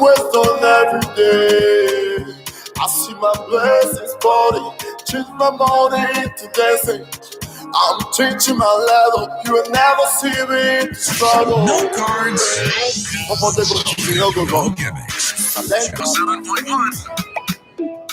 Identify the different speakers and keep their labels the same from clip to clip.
Speaker 1: West on every day. I see my blessings falling, change my morning to dancing. I'm changing my level, you will never see me struggle.
Speaker 2: No cards. No gimmicks. 7.1.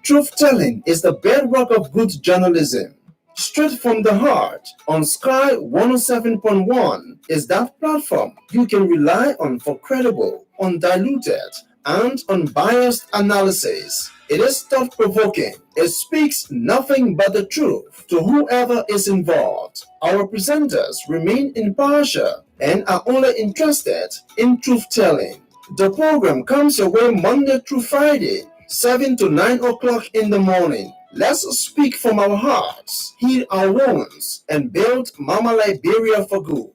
Speaker 3: Truth-telling is the bedrock of good journalism. Straight from the heart on Sky 107.1 is that platform you can rely on for credible, undiluted, and unbiased analysis. It is thought-provoking. It speaks nothing but the truth to whoever is involved. Our presenters remain impartial and are only interested in truth-telling. The program comes your way Monday through Friday, 7 to 9 o'clock in the morning. Let's speak from our hearts, heal our wounds, and build Mama Liberia for good.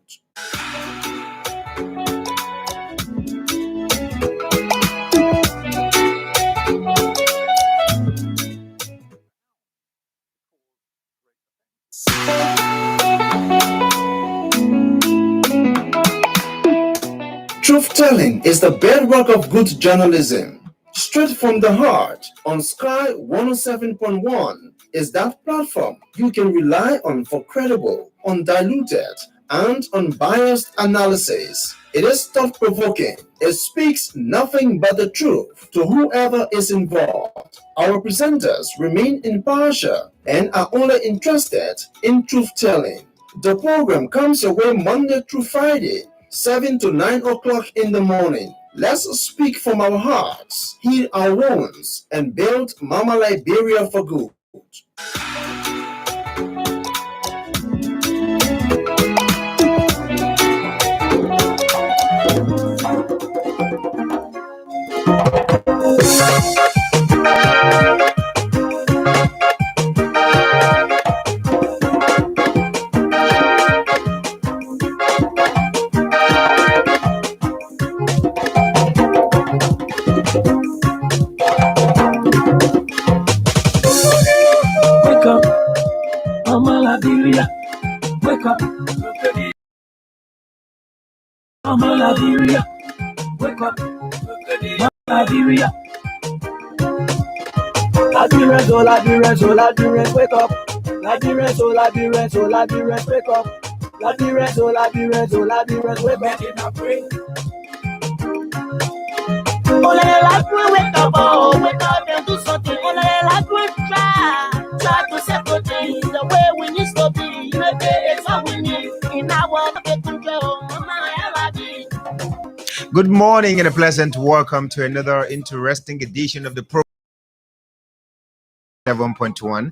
Speaker 3: Truth-telling is the bedrock of good journalism. Straight from the heart on Sky 107.1 is that platform you can rely on for credible, undiluted, and unbiased analysis. It is thought-provoking. It speaks nothing but the truth to whoever is involved. Our presenters remain impartial and are only interested in truth-telling. The program comes your way Monday through Friday, 7 to 9 o'clock in the morning. Let's speak from our hearts, heal our wounds, and build Mama Liberia for good.
Speaker 4: Wake up, Mama Liberia. Wake up, Mama Liberia. Liberia, oh Liberia, oh Liberia, wake up. Liberia, oh Liberia, oh Liberia, wake up. Liberia, oh Liberia, oh Liberia, wake up. In pray. Oh, Liberia, wake up, oh, wake up and do something. Oh, Liberia, try to settle things the way we need to be. Maybe it's all we need in our
Speaker 5: Good morning and a pleasant welcome to another interesting edition of the program. 7.1.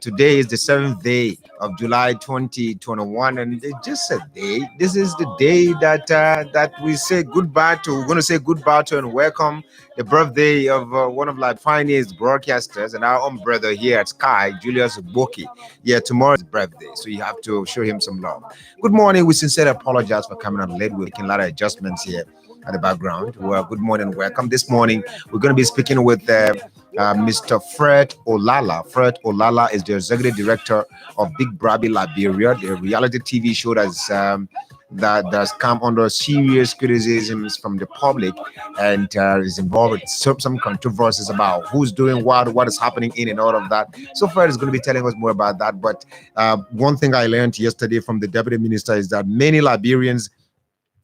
Speaker 5: Today is the 7th day of July 2021, and it's just a day. This is the day that we say goodbye to. We're going to say goodbye to and welcome the birthday of one of our finest broadcasters and our own brother here at Sky, Julius Boki. Yeah, tomorrow is his birthday, so you have to show him some love. Good morning. We sincerely apologize for coming on late. We're making a lot of adjustments here at the background. Well, good morning and welcome. This morning, we're going to be speaking with Mr. Fred Olala. Fred Olala is the executive director of Big Brother Liberia, the reality TV show that has come under serious criticisms from the public and is involved with some controversies about who's doing what is happening in and out of that. So Fred is going to be telling us more about that. But one thing I learned yesterday from the deputy minister is that many Liberians,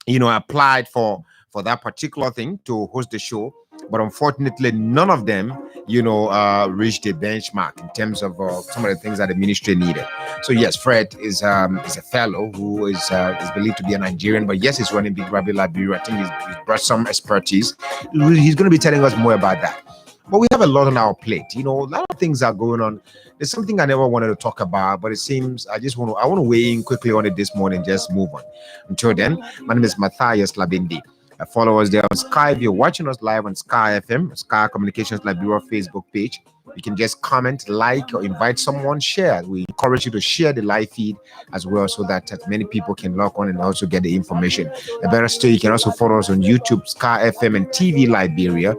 Speaker 5: applied for that particular thing to host the show, but unfortunately none of them reached the benchmark in terms of some of the things that the ministry needed. So yes, Fred is a fellow who is believed to be a Nigerian, but yes, he's running Big Brother Liberia. I think he's brought some expertise. He's going to be telling us more about that. But we have a lot on our plate. A lot of things are going on. There's something I never wanted to talk about, but it seems I want to weigh in quickly on it this morning. Just move on. Until then, my name is Matthias Labindi. Follow us there on Sky. If you're watching us live on Sky FM, Sky Communications Liberia Facebook page, you can just comment, like, or invite someone, share. We encourage you to share the live feed as well so that many people can log on and also get the information. A better still, you can also follow us on YouTube, Sky FM and TV Liberia.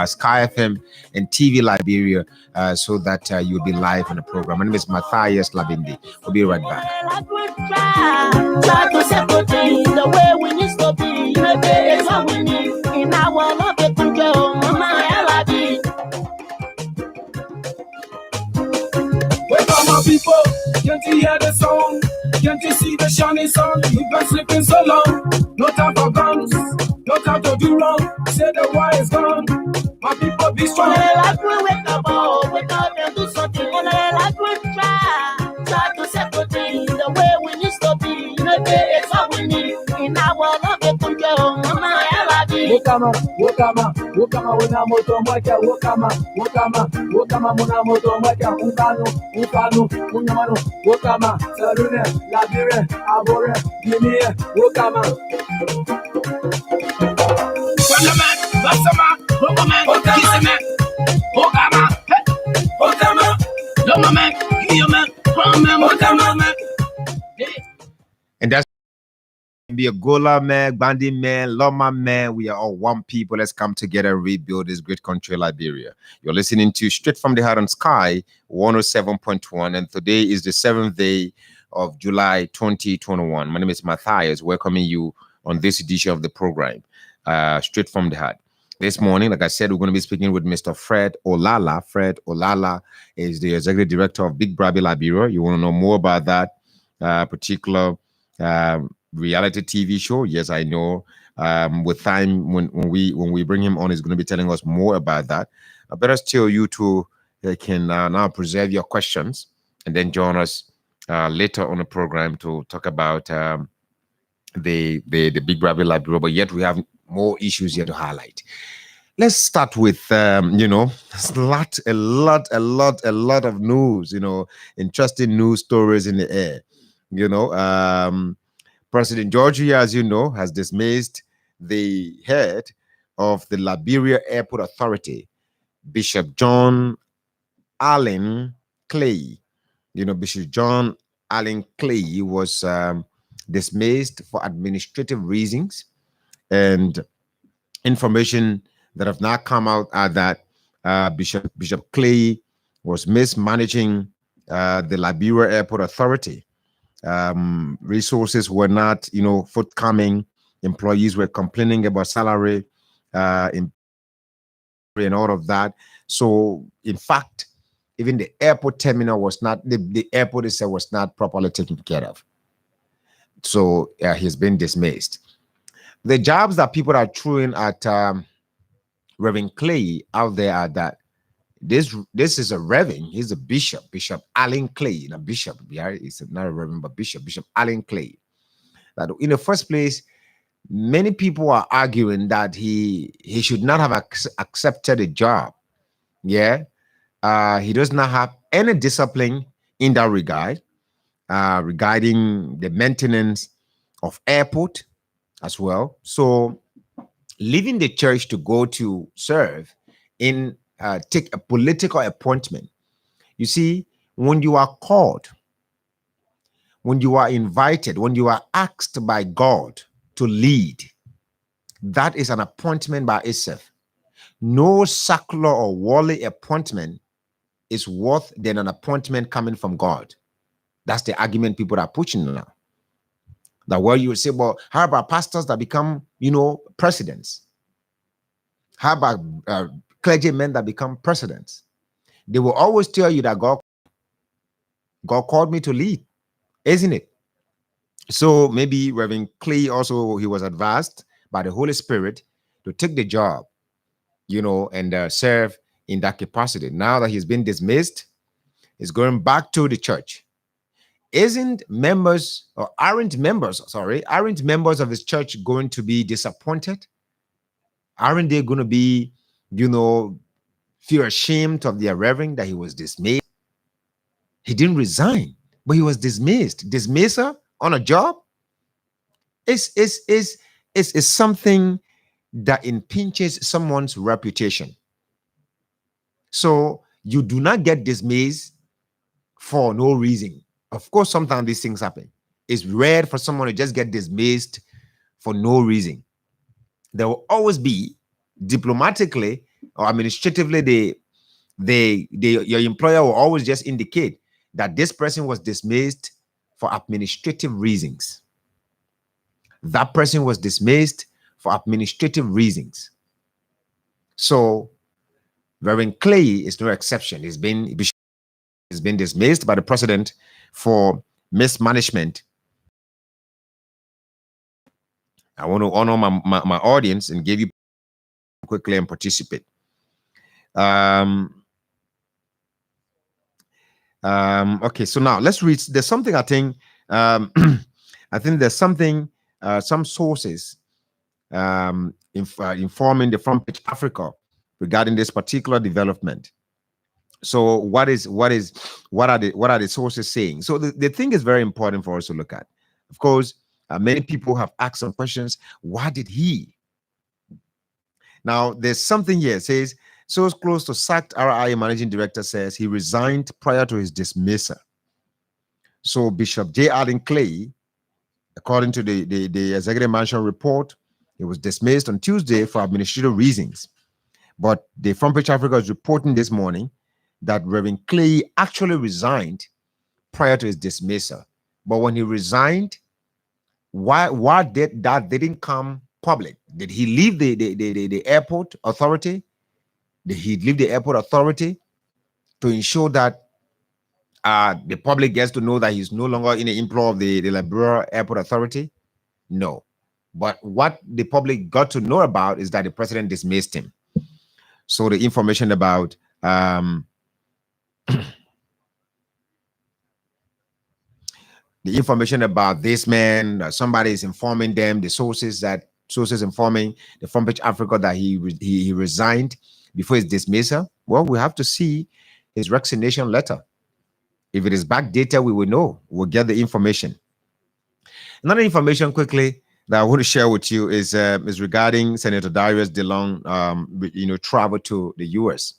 Speaker 5: Sky FM and TV Liberia, so that you'll be live on the program. My name is Matthias Labindi. We'll be right back.
Speaker 4: Try to settle things the way we need to be. Maybe it's what we need in our love control. Mama,
Speaker 2: Welcome my people, can't you hear the song? Can't you see the shining sun? You've been sleeping so long. No time for guns, no time to do wrong. Say the war is gone. My people be strong.
Speaker 4: like we wake up, oh, wake up and do something. Like we try to settle things the way we need to be. Maybe it's what we need in our love control. Mama,
Speaker 2: Wokama, wokama, wokama, wena moto mwaka, wokama, wokama, wokama, muna moto mwaka, unkanu, unyamano, wokama, salune, labire, abore, gimie, wokama. Wokama, basama, wokama, wokama, wokama, wokama, lomama, giyama, wokama.
Speaker 5: And that's be a Gola man, Bandi man, Loma man. We are all one people. Let's come together and rebuild this great country, Liberia. You're listening to Straight from the Heart on Sky 107.1, and today is the 7th day of July 2021. My name is Matthias, welcoming you on this edition of the program, Straight from the Heart. This morning, like I said, we're going to be speaking with Mr. Fred Olala. Fred Olala is the executive director of Big Brother Liberia. You want to know more about that particular reality TV show? Yes, I know. With time, when we bring him on, he's going to be telling us more about that. I better still you two can now preserve your questions and then join us later on the program to talk about the Big Brother Liberia. But yet we have more issues here to highlight. Let's start with a lot of news. Interesting news stories in the air. President Georgia, as you know, has dismissed the head of the Liberia Airport Authority, Bishop John Allen Clay. Bishop John Allen Clay was dismissed for administrative reasons, and information that have now come out are that Bishop Clay was mismanaging the Liberia Airport Authority. Resources were not, forthcoming. Employees were complaining about salary, and all of that. So, in fact, even the airport terminal was not, the airport itself was not properly taken care of. So, he's been dismissed. The jobs that people are throwing at Reverend Clay out there are that this is a reverend. He's a bishop, Bishop Allen Clay, a bishop. Yeah, he's not a reverend, but Bishop Allen Clay. That in the first place, many people are arguing that he should not have accepted a job. Yeah, he does not have any discipline in that regard, regarding the maintenance of airport as well. So, leaving the church to go to serve in take a political appointment. You see, when you are called, when you are invited, when you are asked by God to lead, that is an appointment by itself. No secular or worldly appointment is worth than an appointment coming from God. That's the argument people are pushing now. That where you would say, well, how about pastors that become, presidents? How about clergymen that become presidents? They will always tell you that God called me to lead, isn't it? So maybe Reverend Clay also, he was advised by the Holy Spirit to take the job, and serve in that capacity. Now that he's been dismissed, he's going back to the church. Aren't members of his church going to be disappointed? Aren't they going to be, feel ashamed of their reverend that he was dismissed? He didn't resign, but he was dismissed. Dismissal on a job is something that impinges someone's reputation. So you do not get dismissed for no reason. Of course, sometimes these things happen. It's rare for someone to just get dismissed for no reason. There will always be, diplomatically, or administratively, your employer will always just indicate that this person was dismissed for administrative reasons. That person was dismissed for administrative reasons. So Reverend Clay is no exception. He's been dismissed by the president for mismanagement. I want to honor my audience and give you quickly and participate. Okay, so now let's read. There's something I think I think there's something some sources informing the Front Page Africa regarding this particular development. So what are the sources saying? So the thing is very important for us to look at. Of course, many people have asked some questions. Why did he? Now there's something here. It says source close to sacked RIA managing director says he resigned prior to his dismissal. So Bishop J. Allen Clay, according to the Executive Mansion report, he was dismissed on Tuesday for administrative reasons. But the Front Page Africa is reporting this morning that Reverend Clay actually resigned prior to his dismissal. But when he resigned, why did that didn't come public? Did he leave the airport authority? Did he leave the airport authority to ensure that the public gets to know that he's no longer in the employ of the Liberia Airport Authority? No. But what the public got to know about is that the president dismissed him. So the information about the information about this man, somebody is informing them, the sources informing the Front Page Africa that he resigned before his dismissal. Well, we have to see his resignation letter. If it is backdated, we will know. We'll get the information. Another information quickly that I want to share with you is regarding Senator Darius DeLong, travel to the U.S.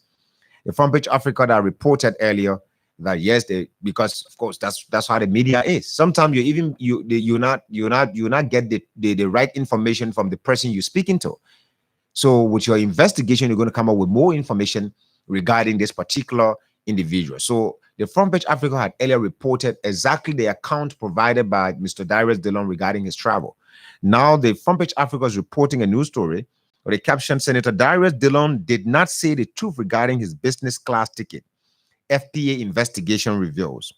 Speaker 5: The Front Page Africa that reported earlier that yes, because of course that's how the media is. Sometimes you not get the right information from the person you're speaking to. So with your investigation, you're going to come up with more information regarding this particular individual. So the Front Page Africa had earlier reported exactly the account provided by Mr. Darius DeLong regarding his travel. Now the Front Page Africa is reporting a news story where the caption, Senator Darius DeLong did not say the truth regarding his business class ticket. FPA investigation reveals.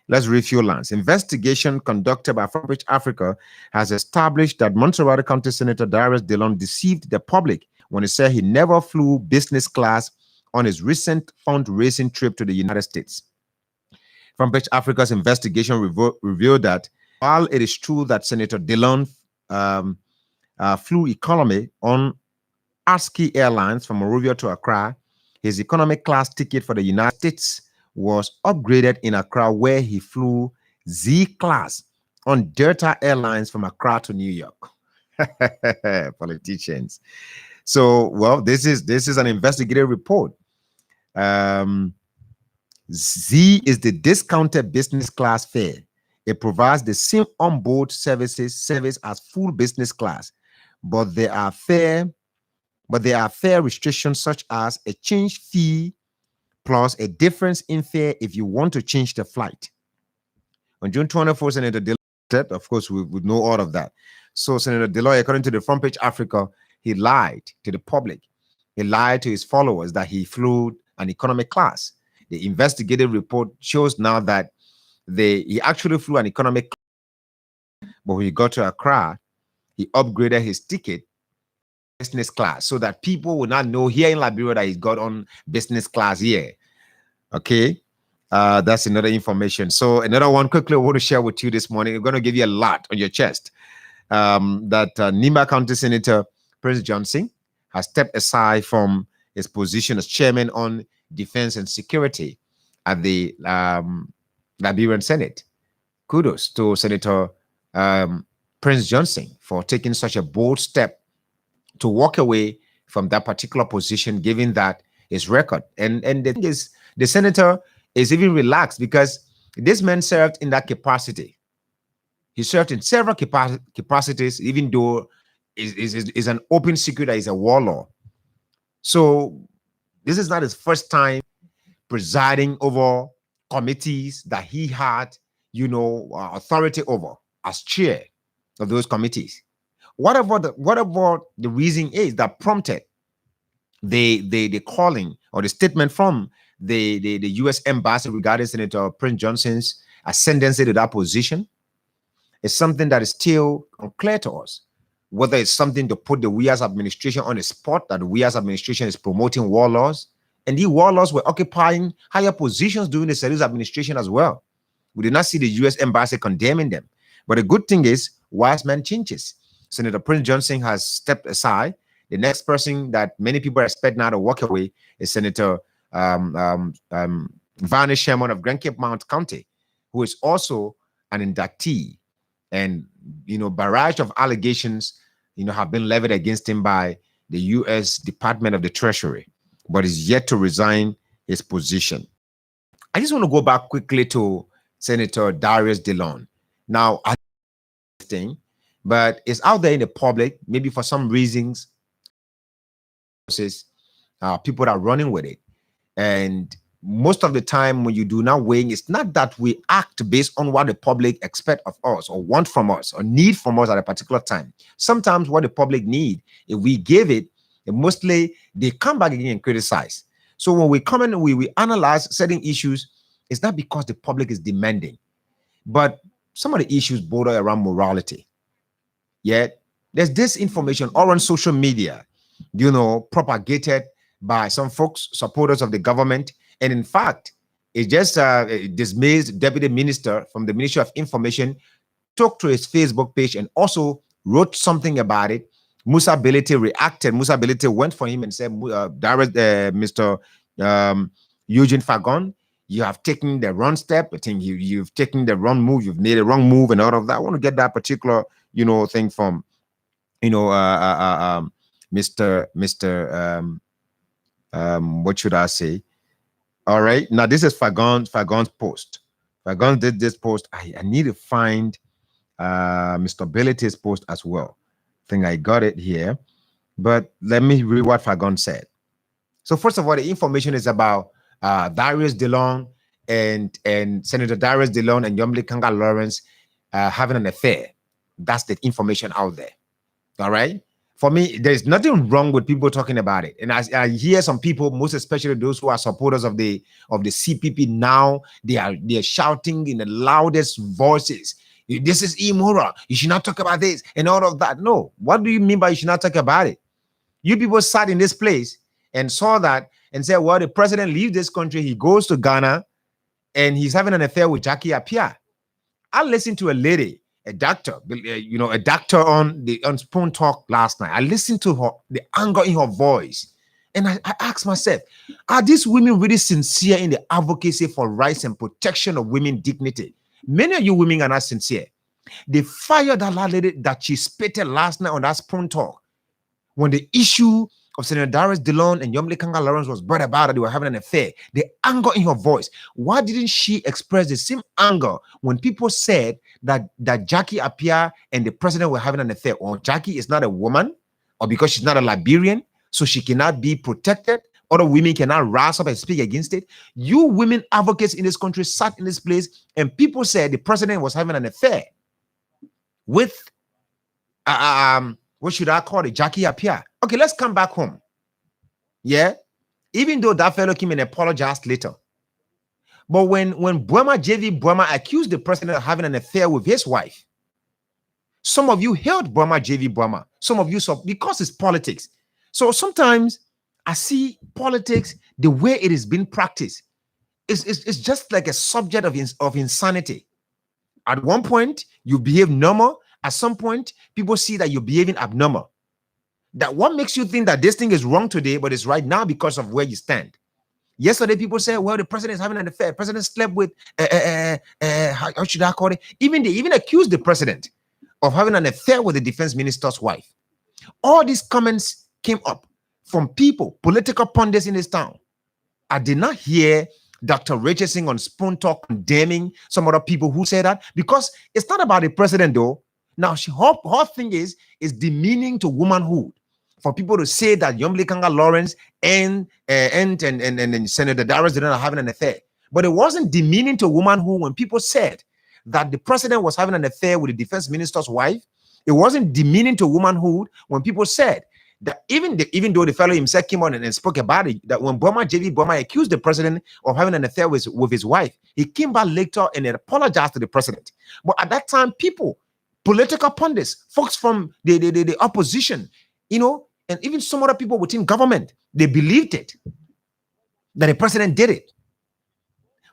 Speaker 5: Let's read few lines. Investigation conducted by Front Page Africa has established that Montserrat County Senator Darius DeLong deceived the public when he said he never flew business class on his recent fundraising trip to the United States. Front Page Africa's investigation revealed that while it is true that Senator DeLong flew economy on ASKI Airlines from Monrovia to Accra, his economy class ticket for the United States was upgraded in Accra, where he flew Z class on Delta Airlines from Accra to New York. Politicians. So, well, this is an investigative report. Z is the discounted business class fare. It provides the same onboard service as full business class, but there are fare restrictions such as a change fee plus a difference in fare if you want to change the flight. On June 24th, Senator Deloy, of course, we would know all of that. So Senator Deloy, according to the Front Page Africa, he lied to the public. He lied to his followers that he flew an economy class. The investigative report shows now that he actually flew an economy class, but when he got to Accra, he upgraded his ticket business class so that people will not know here in Liberia that he got on business class here. Okay, that's another information. So another one quickly I want to share with you this morning. I'm going to give you a lot on your chest. That Nimba County Senator Prince Johnson has stepped aside from his position as chairman on defense and security at the Liberian Senate. Kudos to Senator Prince Johnson for taking such a bold step to walk away from that particular position, given that his record. And the thing is, the senator is even relaxed because this man served in that capacity. He served in several capacities, even though is an open secret that he's a warlord. So This is not his first time presiding over committees that he had, authority over as chair of those committees. Whatever the reason is that prompted the calling or the statement from the U.S. embassy regarding Senator Prince Johnson's ascendancy to that position, is something that is still unclear to us. Whether it's something to put the WIAS administration on the spot, that the WIAS administration is promoting warlords, and the warlords were occupying higher positions during the Sirleaf administration as well. We did not see the U.S. embassy condemning them. But the good thing is, wise man changes. Senator Prince Johnson has stepped aside. The next person that many people expect now to walk away is Senator Varney Sherman of Grand Cape Mount County, who is also an inductee. And, barrage of allegations, have been levied against him by the U.S. Department of the Treasury, but is yet to resign his position. I just want to go back quickly to Senator Darius DeLong. Now, I thing, but it's out there in the public, maybe for some reasons, people are running with it. And most of the time when you do not weighing, it's not that we act based on what the public expect of us or want from us or need from us at a particular time. Sometimes what the public need, if we give it, mostly they come back again and criticize. So when we come in, we analyze certain issues, it's not because the public is demanding, but some of the issues border around morality. Yet there's this information all on social media, propagated by some folks, supporters of the government. And in fact, it just dismissed Deputy Minister from the Ministry of Information, took to his Facebook page and also wrote something about it. Musa Belete reacted. Musa Belete went for him and said, Mr. Eugene Fagon, you have taken the wrong step. I think you've taken the wrong move. You've made a wrong move and all of that. I want to get that particular, thing from, what should I say? All right. Now, this is Fagon's post. Fagon did this post. I need to find Mr. Belete's post as well. I think I got it here. But let me read what Fagon said. So first of all, the information is about Darius DeLong and Senator Darius DeLong and Yomli Kanga Lawrence having an affair. That's the information out there. All right. For me, there's nothing wrong with people talking about it. And I hear some people, most especially those who are supporters of the CPP now, they're shouting in the loudest voices, this is immoral. You should not talk about this and all of that. No. What do you mean by you should not talk about it? You people sat in this place and saw that and said, well, the president leaves this country, he goes to Ghana, and he's having an affair with Jackie Appiah. I listened to a lady, a doctor on Spoon Talk last night. I listened to her, the anger in her voice, and I asked myself, are these women really sincere in the advocacy for rights and protection of women's dignity? Many of you women are not sincere. They fired that lady that she spitted last night on that Spoon Talk when the issue of Senator Darius DeLong and Yomli Kanga Lawrence was brought about that they were having an affair. The anger in her voice. Why didn't she express the same anger when people said that Jackie Appiah and the president were having an affair? Or Jackie is not a woman, or because she's not a Liberian, so she cannot be protected. Other women cannot rise up and speak against it. You women advocates in this country sat in this place and people said the president was having an affair with what should I call it? Jackie Appiah. Okay, let's come back home. Yeah. Even though that fellow came and apologized later. But when Boema JV Boema accused the president of having an affair with his wife, some of you held Boema JV Boema. Some of you saw, because it's politics. So sometimes I see politics, the way it is being practiced, it's just like a subject of insanity. At one point, you behave normal. At some point, people see that you're behaving abnormal. That what makes you think that this thing is wrong today, but it's right now because of where you stand. Yesterday, people say, well, the president is having an affair. The president slept with, how should I call it? They even accused the president of having an affair with the defense minister's wife. All these comments came up from people, political pundits in this town. I did not hear Dr. Richardson on Spoon Talk condemning some other people who say that, because it's not about the president though. Now, her thing is demeaning to womanhood. for people to say that Yomble Kanga Lawrence and Senator Darius Dillon are having an affair. But it wasn't demeaning to a woman who, when people said that the president was having an affair with the defense minister's wife, it wasn't demeaning to womanhood when people said that even though the fellow himself came on and spoke about it, that when JV Boma accused the president of having an affair with his wife, he came back later and apologized to the president. But at that time, people, political pundits, folks from the opposition, and even some other people within government, they believed it, that the president did it.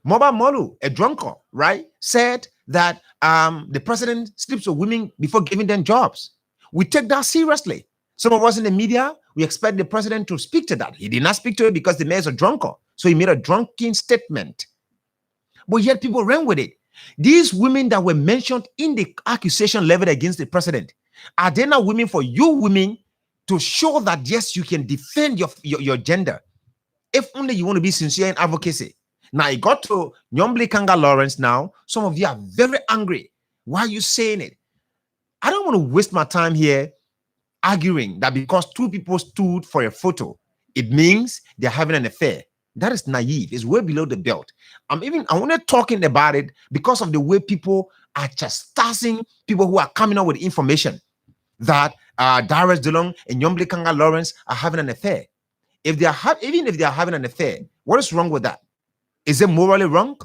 Speaker 5: Moba Molu, a drunkard, right, said that the president sleeps with women before giving them jobs. We take that seriously. Some of us in the media, we expect the president to speak to that. He did not speak to it because the mayor is a drunkard. So he made a drunken statement. But yet people ran with it. These women that were mentioned in the accusation leveled against the president, are they not women for you women to show that, yes, you can defend your gender? If only you want to be sincere in advocacy. Now, it got to Yomble Kanga Lawrence now. Some of you are very angry. Why are you saying it? I don't want to waste my time here arguing that because two people stood for a photo, it means they're having an affair. That is naive. It's way below the belt. I'm only talking about it because of the way people are chastising people who are coming up with information that Darius Dillon and Yomble Kanga Lawrence are having an affair. Even if they are having an affair, what is wrong with that? Is it morally wrong?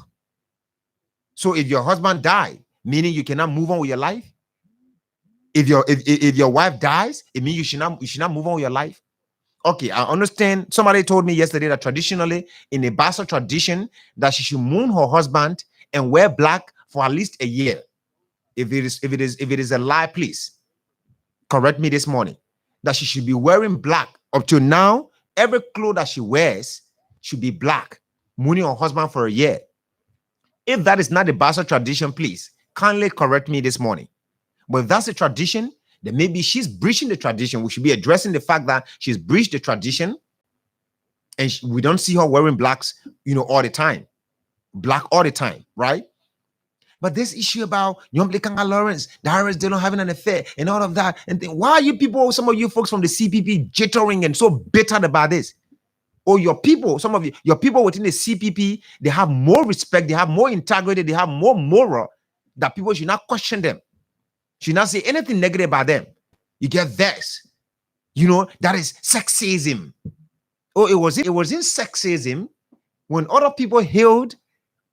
Speaker 5: So if your husband died, meaning you cannot move on with your life? If your wife dies, it means you should not move on with your life? Okay, I understand. Somebody told me yesterday that traditionally, in a Bassa tradition, that she should mourn her husband and wear black for at least a year. If it is a lie, please correct me this morning. That she should be wearing black. Up to now, every clothes that she wears should be black, mourning her husband for a year. If that is not the Bassa tradition, please kindly correct me this morning. But if that's a tradition, then maybe she's breaching the tradition. We should be addressing the fact that she's breached the tradition, and we don't see her wearing blacks, all the time, black all the time, right? But this issue about Yomble Kanga Lawrence, Darius Dillon having an affair, and all of that, and why are you people, some of you folks from the CPP, jittering and so bitter about this? Or your people, some of your people within the CPP, they have more respect, they have more integrity, they have more moral, that people should not question them. Should not say anything negative about them. You get vexed. That is sexism. Oh, it was in sexism when other people hailed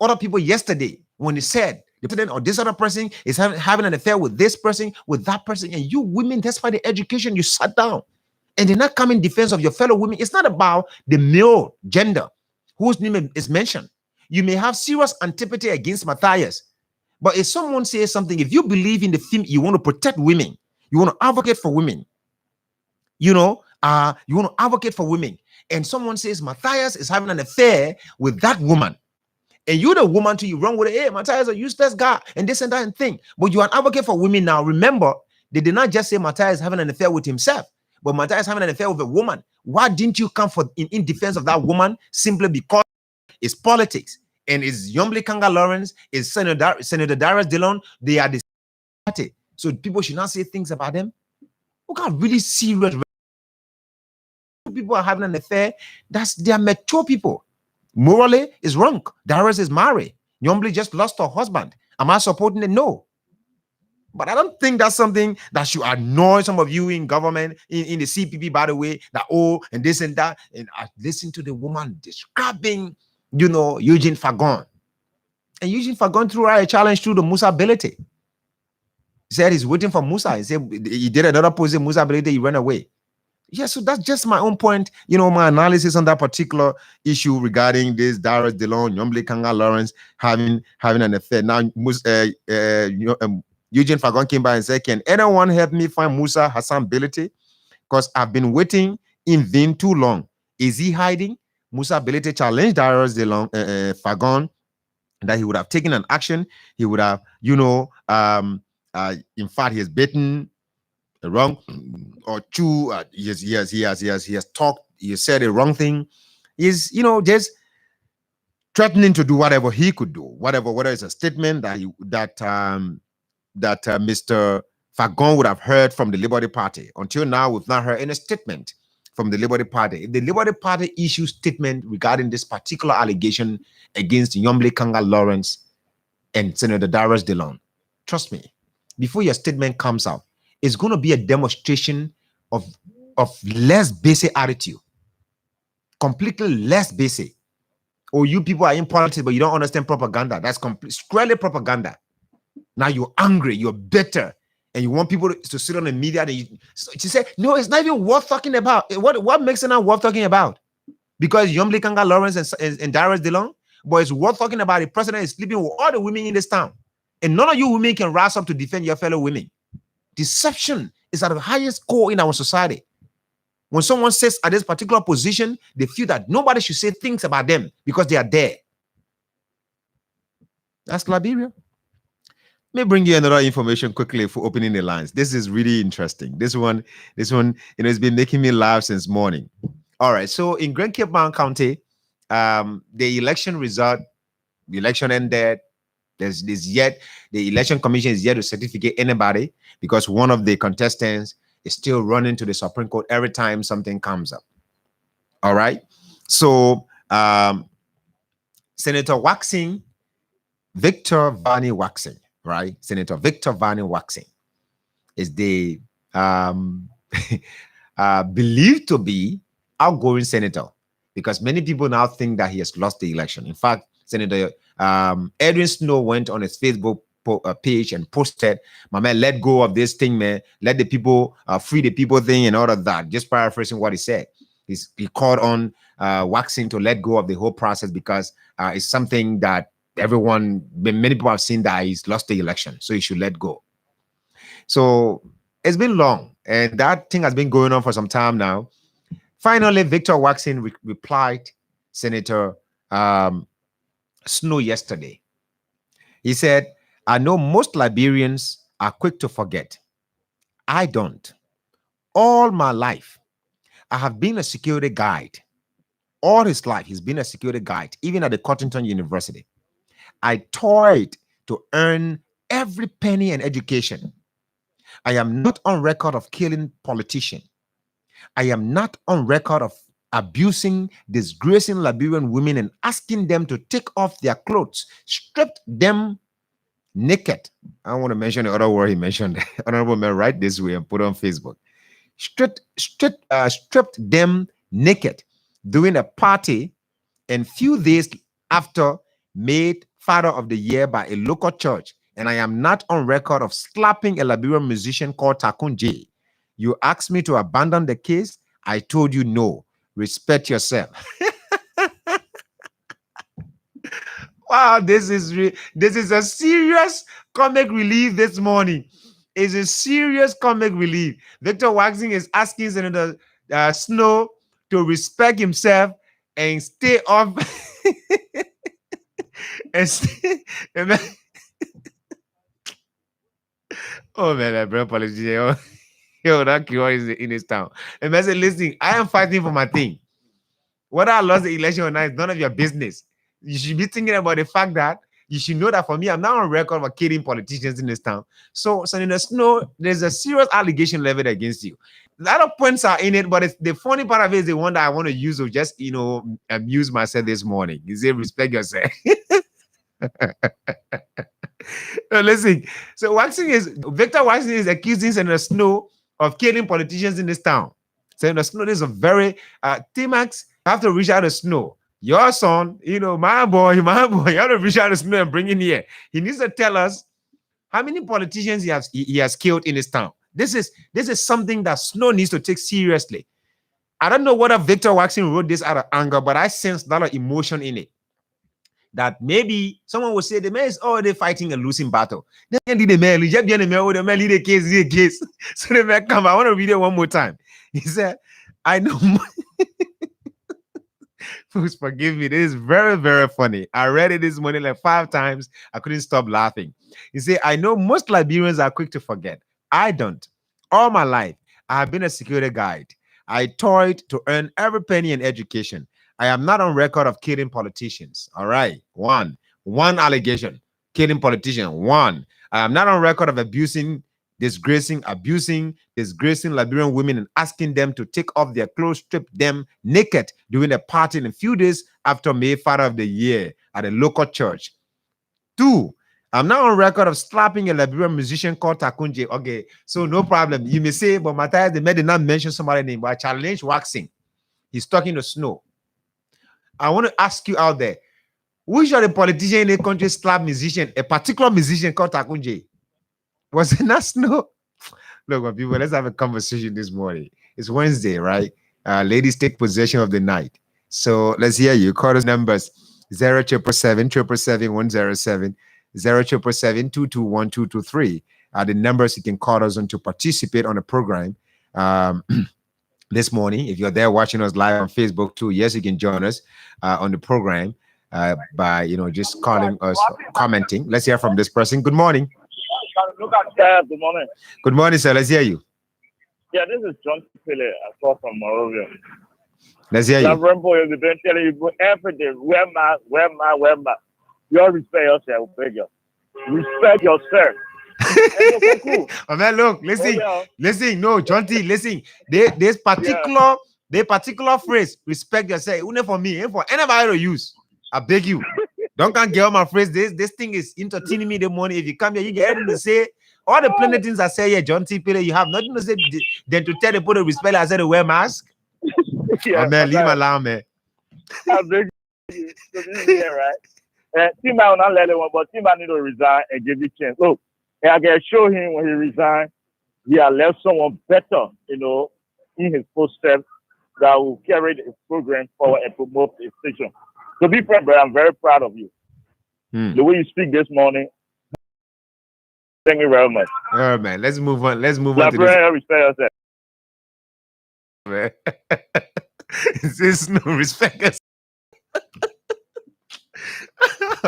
Speaker 5: other people yesterday when they said the president or this other person is having an affair with this person, with that person, and you women, despite the education, you sat down and did not come in defense of your fellow women. It's not about the male gender whose name is mentioned. You may have serious antipathy against Matthias. But if someone says something, if you believe in the theme, you want to protect women, you want to advocate for women, you want to advocate for women, and someone says Matthias is having an affair with that woman, and you're the woman too, you run with it, hey, Matthias is a useless guy, and this and that and thing. But you're an advocate for women now. Remember, they did not just say Matthias is having an affair with himself, but Matthias is having an affair with a woman. Why didn't you come in defense of that woman? Simply because it's politics. And is Yomble Kanga Lawrence, is Senator Darius Dillon, they are the party. So people should not say things about them. Look how really serious people are having an affair. They are mature people. Morally, is wrong. Darius is married. Yomble just lost her husband. Am I supporting it? No. But I don't think that's something that should annoy some of you in government, in the CPP, by the way, that, and this and that. And I listen to the woman describing Eugene Fagon. And Eugene Fagon threw out a challenge through the Musa ability. He said he's waiting for Musa. He said he did another post in Musa ability, he ran away. Yeah, so that's just my own point, my analysis on that particular issue regarding this Darius Dillon, Yomble Kanga Lawrence having an affair. Now, Eugene Fagon came by and said, can anyone help me find Musa Hassan ability? Because I've been waiting in vain too long. Is he hiding? Musa ability challenged Darius Dillon, Fagon, that he would have taken an action. He would have, in fact, he has bitten the wrong or two. He has talked. He has said the wrong thing. He's, just threatening to do whatever he could do, whether it's a statement that Mr. Fagon would have heard from the Liberty Party. Until now, we've not heard any statement from the Liberty Party. If the Liberty Party issues statement regarding this particular allegation against Yomble Kanga Lawrence and Senator Darius DeLon, trust me, before your statement comes out, it's going to be a demonstration of less basic attitude, completely less basic. Or you people are in politics, but you don't understand propaganda. That's squarely propaganda. Now you're angry, you're bitter, and you want people to sit on the media. And she said, no, it's not even worth talking about. What makes it not worth talking about? Because Yomble Kanga Lawrence and Darius DeLon, but it's worth talking about. The president is sleeping with all the women in this town. And none of you women can rise up to defend your fellow women. Deception is at the highest core in our society. When someone sits at this particular position, they feel that nobody should say things about them because they are there. That's Liberia. Let me bring you another information quickly for opening the lines. This is really interesting. This one, it's been making me laugh since morning. All right. So in Grand Cape Mountain County, the election result, the election ended. The election commission is yet to certificate anybody because one of the contestants is still running to the Supreme Court every time something comes up. All right. So Senator Waxing, Victor Vani Waxing, right? Senator Victor Vani Waxing is the believed to be outgoing senator because many people now think that he has lost the election. In fact, Senator Edwin Snow went on his Facebook page and posted, my man, let go of this thing, man. Let the people free the people thing and all of that. Just paraphrasing what he said. He called on Waxing to let go of the whole process because it's something that many people have seen that he's lost the election. So he should let go. So it's been long and that thing has been going on for some time now. Finally, Victor Waxing replied Senator Snow yesterday. He said, I know most Liberians are quick to forget. I don't. All my life, I have been a security guide. All his life, he's been a security guide, even at the Cottington University. I toiled to earn every penny in education. I am not on record of killing politicians. I am not on record of abusing, disgracing Liberian women and asking them to take off their clothes, stripped them naked. I don't want to mention the other word he mentioned. Honorable man, write this way and put on Facebook. Stripped them naked during a party, and few days after made Father of the Year by a local church. And I am not on record of slapping a Liberian musician called Takun J. You asked me to abandon the case. I told you no. Respect yourself. Wow, this is a serious comic relief this morning. It's a serious comic relief. Victor Waxing is asking Senator Snow to respect himself and stay off. Oh man, that brother politician. Yo, that cure is in his town. And I said, listen, I am fighting for my thing. Whether I lost the election or not is none of your business. You should be thinking about the fact that you should know that for me, I'm now on record for killing politicians in this town. So, Senator Snow, there's a serious allegation leveled against you. A lot of points are in it, but the funny part of it is the one that I want to use to just, amuse myself this morning. You say, respect yourself. No, listen. So Victor Waxing is accusing Senator Snow of killing politicians in this town. Senator Snow, this is a very T-Max, have to reach out to Snow. Your son, my boy, you have to reach out to Snow and bring him here. He needs to tell us how many politicians he has killed in this town. This is something that Snow needs to take seriously. I don't know whether Victor Waxing wrote this out of anger, but I sense a lot of emotion in it. That maybe someone will say the man is already fighting a losing battle. Then the man, lead the case. So the man come. I want to read it one more time. He said, I know. Please forgive me. This is very, very funny. I read it this morning like 5 times. I couldn't stop laughing. He said, I know most Liberians are quick to forget. I don't. All my life, I have been a security guide. I toiled to earn every penny in education. I am not on record of killing politicians. All right. One allegation. Killing politicians. 1. I am not on record of abusing disgracing, abusing, disgracing Liberian women and asking them to take off their clothes, strip them naked during a party in a few days after May Father of the Year at a local church. 2, I'm now on record of slapping a Liberian musician called Takunje. Okay, so no problem. You may say, but Matthias, they did not mention somebody's name, but I challenge Waxing. He's talking to Snow. I want to ask you out there, which of the politicians in the country slap musician, a particular musician called Takunje? Was it not Snow? Look, people, let's have a conversation this morning. It's Wednesday, right? Ladies, take possession of the night. So let's hear you. Call us numbers 07777 107 077 are the numbers you can call us on to participate on the program this morning. If you're there watching us live on Facebook too, yes, you can join us on the program by just calling us, commenting. Let's hear from this person. Good morning.
Speaker 6: Good morning.
Speaker 5: Good morning, sir. Let's hear you.
Speaker 6: Yeah, this is John Pele. I call from Morovia.
Speaker 5: Let's hear you.
Speaker 6: Rambo, you've been telling you every day, wear mask. You all respect yourself, beg you. Respect yourself.
Speaker 5: Oh man, look, listen, no, John T, listen. This particular phrase, respect yourself, only for me, ain't for anybody to use. I beg you. Don't can't get on my phrase. This thing is entertaining me the morning. If you come here, you get anything to say. All the plenty things I say here, John T. Pele, you have nothing to say than to tell the people to respect. I said to wear mask.
Speaker 6: Yeah,
Speaker 5: oh man, leave me alone, man.
Speaker 6: I beg you. So this is here, right? Tima will not let one, but Tima need to resign and give you chance. Look, and I can show him when he resigned, he had left someone better, in his footsteps that will carry the program forward and promote the station. To be frank, but I'm very proud of you. The way you speak this morning, thank you very much.
Speaker 5: Oh man, let's move on. Let's move
Speaker 6: on
Speaker 5: to this.
Speaker 6: Respect
Speaker 5: yourself. This no respect us.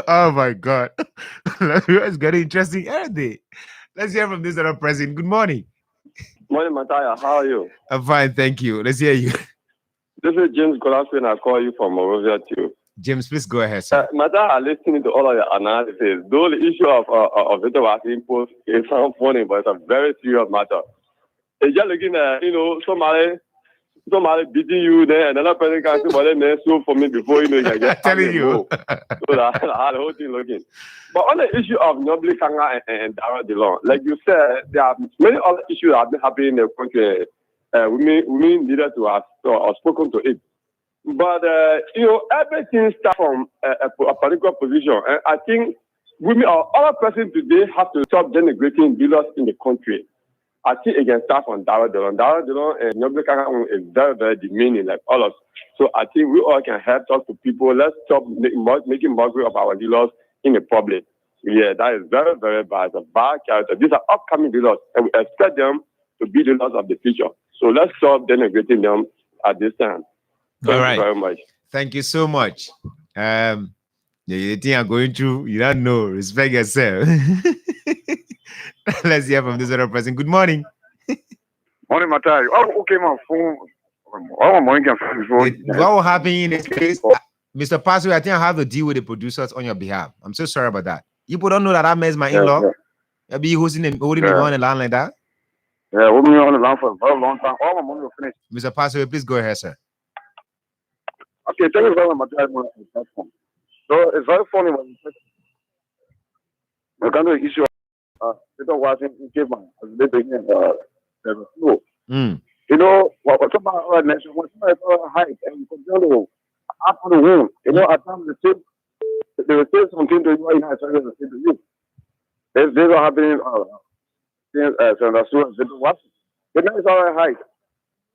Speaker 5: Oh my God. It's getting interesting every day. Let's hear from this other president. Good morning.
Speaker 7: Morning, Mataya. How are you?
Speaker 5: I'm fine, thank you. Let's hear you.
Speaker 7: This is James Golaswin. I call you from Morovia too.
Speaker 5: James, please go ahead, sir.
Speaker 7: Mataya, listening to all of your analysis, though the issue of Victor Washington Post is not funny, but it's a very serious matter. It's just looking at, somebody beating you there, and another person can say, but then so for me before you can get
Speaker 5: telling you.
Speaker 7: So that the whole thing looking. But on the issue of Nobly Kanga and Dara DeLong, like you said, there are many other issues that have been happening in the country. Women needed to have spoken to it. But, everything starts from a particular position. And I think women or other person today have to stop denigrating leaders in the country. I think it can start from Dara DeLong. Dara DeLong and Nobly Kanga is very, very demeaning, like all of us. So I think we all can help talk to people. Let's stop making mockery of our leaders in the public. Yeah, that is very, very bad. It's a bad character. These are upcoming leaders, and we expect them to be the leaders of the future. So let's stop denigrating them at this time. Thank you very much.
Speaker 5: Thank you so much. The thing I'm going through, you don't know. Respect yourself. Let's hear from this other person. Good morning.
Speaker 8: Morning, Matai. Oh, okay, my phone. Oh, morning,
Speaker 5: what will happen in this case? Mr. Pastor, I think I have to deal with the producers on your behalf. I'm so sorry about that. You people don't know that I met my in-law. I'll be holding me on the line like that.
Speaker 8: Yeah, holding me on the line for a very long time. All my money will finish.
Speaker 5: Mr. Pastor, please go ahead, sir.
Speaker 8: Okay, thank you very much. So it's very funny when you say the kind of issue Peter Washington gave man as they begin the flow. What some other nation, when somebody hike and you continue to after the win, at times they will say something to you, and I say to you. They don't have been Senator Stewart, Peter Washington. But now it's all right hike.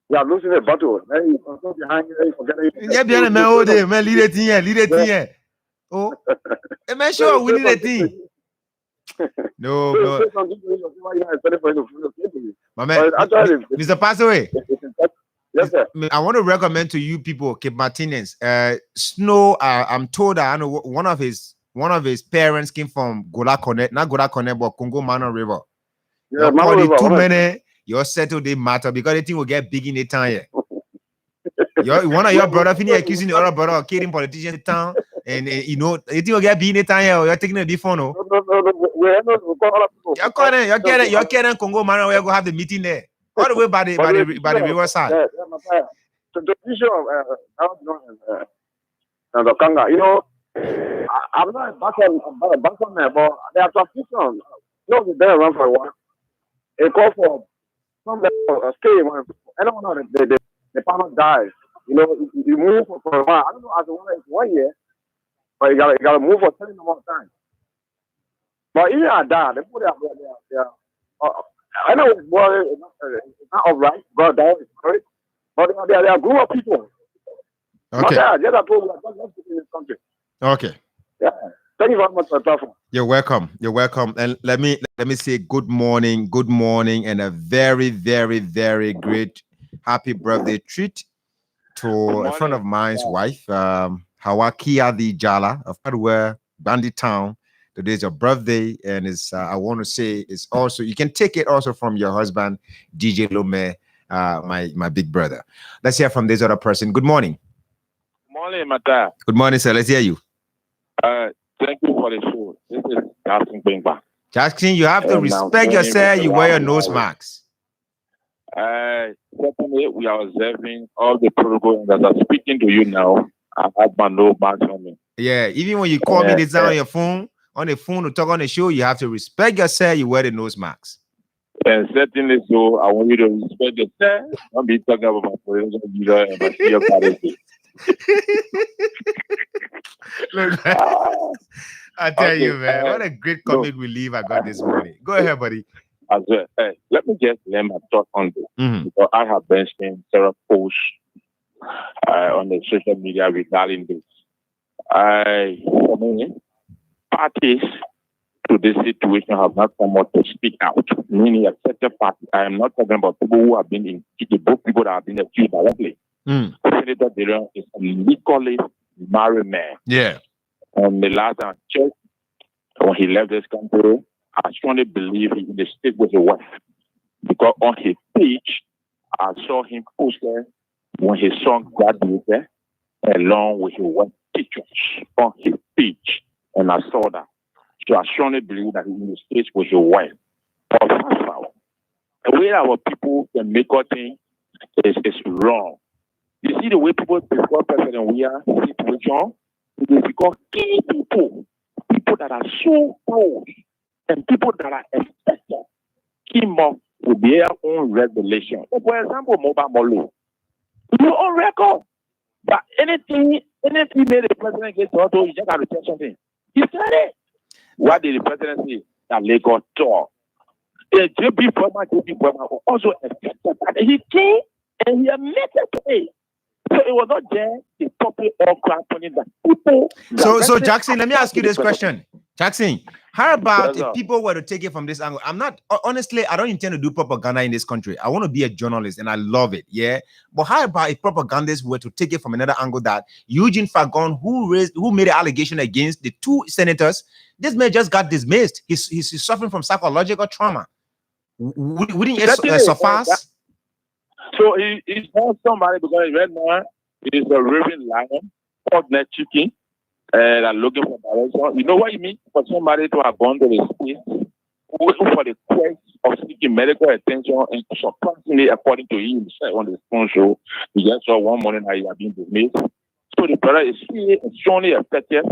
Speaker 8: You are losing the battle. Then you go behind you, forget it.
Speaker 5: Yeah, bien, man, all day, man, lead it here. Oh, man, sure, we need a team. No. My man, Mr. Passaway.
Speaker 8: Yes, sir.
Speaker 5: I want to recommend to you people, Cape Martinez. Snow, I'm told that I know one of his parents came from Gola Connect, not Gola Connect, but Congo Mano River.
Speaker 8: Yeah, Mano River.
Speaker 5: Too many. Your settle they matter because the thing will get big in the town here. One of your brother finish accusing the other brother of killing politicians in town. And you know, you think you get being it time you're taking a before no.
Speaker 8: No. We're not
Speaker 5: You're getting Congo man, we're gonna have the meeting there. All the way by the riverside.
Speaker 8: Yeah, so the issue of the Kanga, you know, I'm not a back on there, but they are transition. No, they've been around for a while. A call for some stay when anyone know the partner dies. You know, you move for a while. I don't know as it's 1 year, but you gotta move for a certain amount of time. But even at that, they put it out there. I know it's not all right, but that is correct. But they are a group of people.
Speaker 5: Okay.
Speaker 8: Yeah, just a people that don't in this country.
Speaker 5: Okay.
Speaker 8: Yeah. Thank you very much for the platform.
Speaker 5: You're welcome. You're welcome. And let me say good morning, and a very, very, very great happy birthday treat to a friend of mine's wife, Hawakia the Jala of Padua, Bandit Town. Today's your birthday, and it's I want to say it's also you can take it also from your husband, DJ Lome, my big brother. Let's hear from this other person. Good morning.
Speaker 9: Morning, Mata.
Speaker 5: Good morning, sir. Let's hear you.
Speaker 9: Thank you for the show. This is Jackson Bingba.
Speaker 5: Jackson, you have to respect yourself. You wear your nose masks.
Speaker 9: Certainly, we are observing all the protocols that are speaking to you now. I have my nose mask on me.
Speaker 5: Yeah, even when you call me this on your phone, on the phone to talk on the show, you have to respect yourself. You wear the nose masks.
Speaker 9: And certainly, so I want you to respect yourself. Don't be talking about my political leader and my CEO party.
Speaker 5: Look, I tell you, man, what a great comic relief I got this morning. Go ahead, buddy.
Speaker 9: As well, let me just let my thought on this. Because I have been seeing several posts on the social media regarding this. Parties to this situation have not come out to speak out. Meaning, a certain party. I am not talking about people who have been in the book, people that have been accused directly. Senator Dillon is a legally married man.
Speaker 5: Yeah.
Speaker 9: And the last time I checked, when he left this country, I strongly believe he in the state with his wife. Because on his page, I saw him posted when his son graduated, along with his wife pictures on his page. And I saw that. So I strongly believe that he's in the States with his wife. But the way our people can make a thing is wrong. You see the way people prefer President Weah situation? It is because key people that are so close, and people that are expected, came up with their own revelation. For example, Mobile Molo. You're on record. But anything made the president get auto, you just got to tell something. He said it. What did the president say? That Lagos talk. The JP Burma also accepted that he came and he admitted to it. So it was not just the topic of crowdfunding that people.
Speaker 5: So Jackson, let me ask you this question. Jackson, how about if people were to take it from this angle? I'm not honestly, I don't intend to do propaganda in this country. I want to be a journalist and I love it. Yeah. But how about if propagandists were to take it from another angle that Eugene Fagon, who made an allegation against the two senators, this man just got dismissed. He's suffering from psychological trauma. Wouldn't it suffice?
Speaker 9: So he's not somebody because right now he's a raving lion, pork neck chicken, and I'm looking for direction. You know what you mean? For somebody to have gone to the States, waiting for the quest of seeking medical attention, and surprisingly, according to him on the phone show, he just saw one morning that he had been dismissed. So the brother is strongly affected.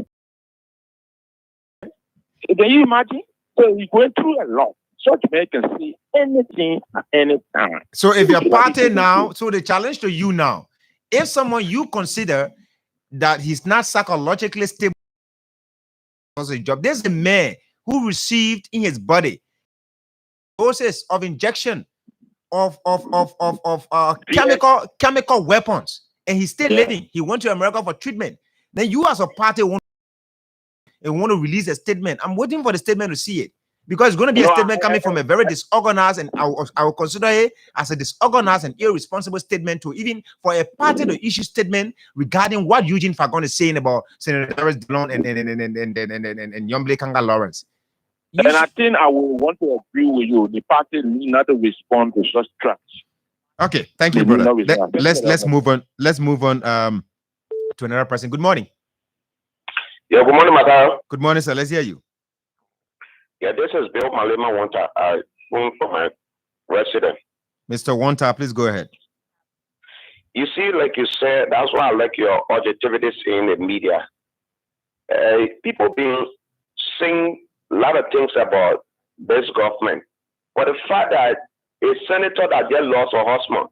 Speaker 9: Can you imagine? So he's going through a lot. Such man can see anything at any time.
Speaker 5: So if you're party now, so the challenge to you now, if someone you consider that he's not psychologically stable as a job, there's a man who received in his body doses of injection of chemical weapons, and he's still living. He went to America for treatment. Then you as a party want to release a statement. I'm waiting for the statement to see it. Because it's going to be a statement coming from a very disorganized, and I will consider it as a disorganized and irresponsible statement to even for a party to issue statement regarding what Eugene Fagon is saying about Senator Darius Dillon and Yomble Kanga Lawrence.
Speaker 9: And I think I will want to agree with you. The party need not to respond to such threats.
Speaker 5: Okay, thank you, brother. Let's move on. Let's move on to another person. Good morning.
Speaker 10: Yeah, good morning, Madam.
Speaker 5: Good morning, sir. Let's hear you.
Speaker 10: Yeah, this is Bill Malema Wanta. I phone for my resident.
Speaker 5: Mr. Wanta, please go ahead.
Speaker 10: You see, like you said, that's why I like your objectivity in the media. People been saying a lot of things about this government, but the fact that a senator that just lost a husband,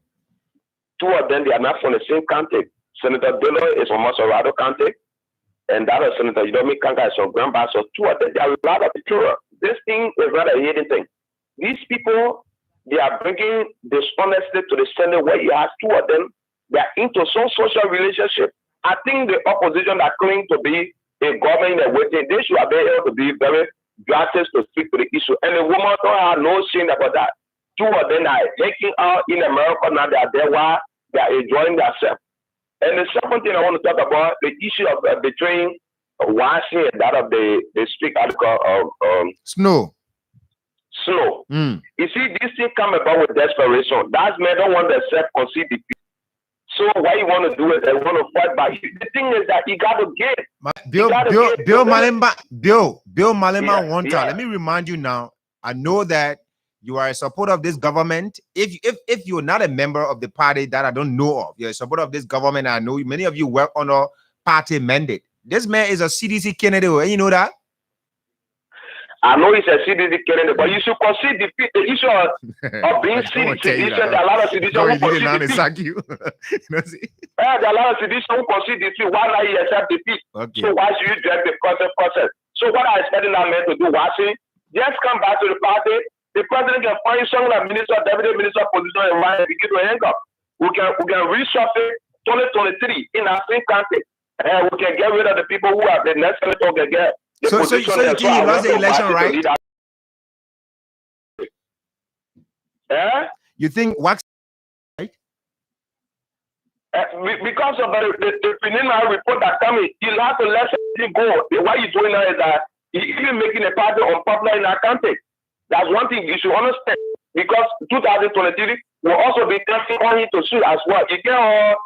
Speaker 10: two of them, they are not from the same county. Senator Dillon is from Masorado County, and that other Senator Yomi Kanka is from Grand Bassa. So two of them, they are a lot of people. This thing is not a hidden thing. These people, they are bringing dishonesty to the Senate where you have two of them, they are into some social relationship. I think the opposition that claim to be a government in waiting, they should have been able to be very drastic to speak to the issue. And the woman don't have no shame about that. Two of them are taking out in America now, they are there while they are enjoying themselves. And the second thing I want to talk about, the issue of between Washington and that of the speak article of
Speaker 5: Snow.
Speaker 10: You see, this thing come about with desperation. That man don't want to self-concede defeat. So why you want to do it? They want to fight back. The thing is that you got to give.
Speaker 5: Bill Malema Wanta. Let me remind you now. I know that you are a supporter of this government. If you're not a member of the party that I don't know of, you're a supporter of this government. I know many of you work on a party mandate. This man is a CDC candidate, and you know that.
Speaker 10: I know he's a CDC candidate, but you should concede defeat. The issue of being CDC, there are a lot of CDC who concede defeat. There are a lot of CDC who concede defeat. Why not he accept defeat?
Speaker 5: Okay.
Speaker 10: So why should you drag the process? So what I expecting that man to do, Wasi, just come back to the party. The president can find some like minister, deputy minister position and why begin to hang up. We can reshuffle 2023 in our same country. And we can get rid of the people who are the next senator can get.
Speaker 5: So you think he lost the election, right? You think Wax, right?
Speaker 10: Because of the preliminary report that coming, he'll have to let him go. What he's doing now is that he's even making a party unpopular in our country. That's one thing you should understand. Because 2023 will also be testing on him to sue as well. You get a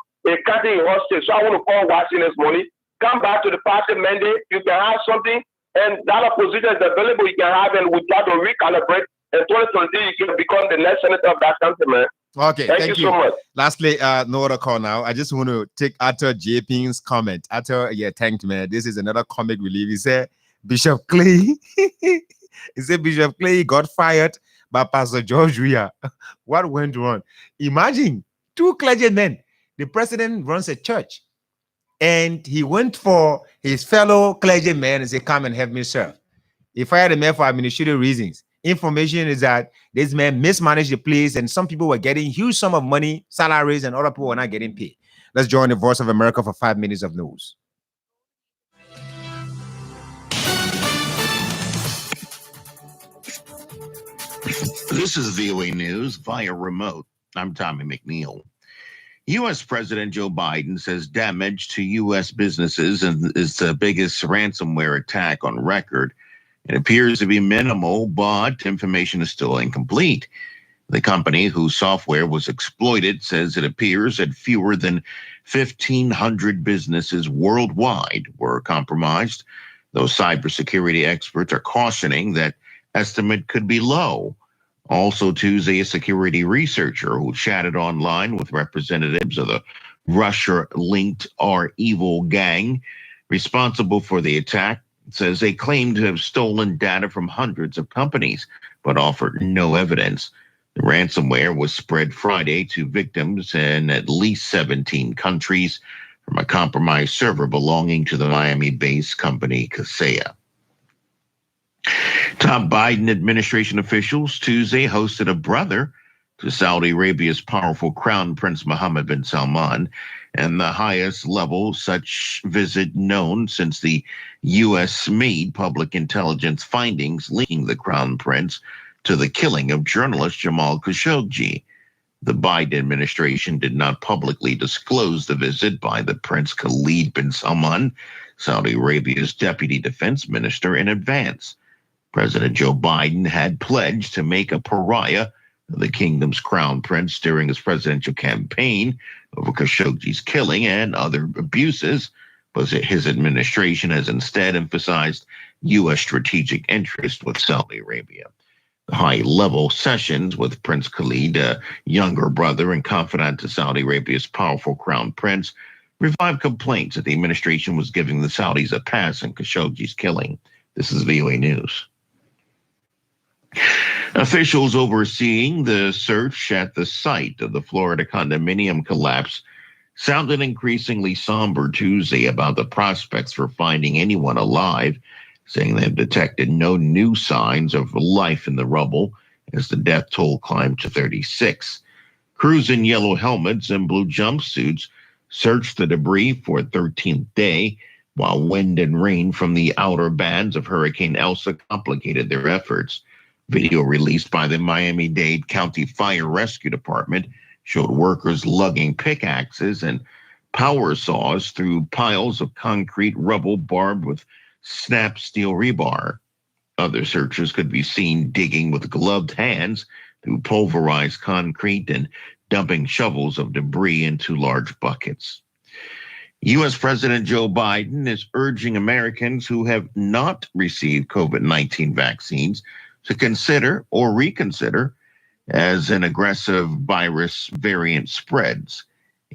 Speaker 10: country in hostage. So I want to call Washington this morning. Come back to the party mandate. You can have something, and that opposition is available. You can have, and we try to recalibrate. And 2023, you can become the next senator of that country, man.
Speaker 5: Okay, thank you
Speaker 10: so much.
Speaker 5: Lastly, no other call now. I just want to take Arthur J. Ping's comment. Arthur, thanked me. This is another comic relief. He said, Bishop Clay. He said Bishop Clay got fired by Pastor George Weah. What went wrong? Imagine two clergymen. The president runs a church. And he went for his fellow clergymen and said, come and help me serve. He fired the man for administrative reasons. Information is that this man mismanaged the place and some people were getting huge sum of money, salaries, and other people were not getting paid. Let's join the Voice of America for 5 minutes of news.
Speaker 11: This is VOA News via remote. I'm Tommy McNeil. U.S. President Joe Biden says damage to U.S. businesses is the biggest ransomware attack on record. It appears to be minimal, but information is still incomplete. The company whose software was exploited says it appears that fewer than 1,500 businesses worldwide were compromised, though cybersecurity experts are cautioning that estimate could be low. Also Tuesday, a security researcher who chatted online with representatives of the Russia-linked REvil gang responsible for the attack says they claim to have stolen data from hundreds of companies, but offered no evidence. The ransomware was spread Friday to victims in at least 17 countries from a compromised server belonging to the Miami-based company Kaseya. Top Biden administration officials Tuesday hosted a brother to Saudi Arabia's powerful Crown Prince Mohammed bin Salman, and the highest level such visit known since the U.S. made public intelligence findings linking the Crown Prince to the killing of journalist Jamal Khashoggi. The Biden administration did not publicly disclose the visit by the Prince Khalid bin Salman, Saudi Arabia's deputy defense minister, in advance. President Joe Biden had pledged to make a pariah of the kingdom's crown prince during his presidential campaign over Khashoggi's killing and other abuses, but his administration has instead emphasized U.S. strategic interest with Saudi Arabia. The high-level sessions with Prince Khalid, a younger brother and confidant to Saudi Arabia's powerful crown prince, revived complaints that the administration was giving the Saudis a pass in Khashoggi's killing. This is VOA News. Officials overseeing the search at the site of the Florida condominium collapse sounded increasingly somber Tuesday about the prospects for finding anyone alive, saying they have detected no new signs of life in the rubble as the death toll climbed to 36. Crews in yellow helmets and blue jumpsuits searched the debris for a 13th day, while wind and rain from the outer bands of Hurricane Elsa complicated their efforts. Video released by the Miami-Dade County Fire Rescue Department showed workers lugging pickaxes and power saws through piles of concrete rubble barbed with snap steel rebar. Other searchers could be seen digging with gloved hands through pulverized concrete and dumping shovels of debris into large buckets. U.S. President Joe Biden is urging Americans who have not received COVID-19 vaccines to consider or reconsider as an aggressive virus variant spreads.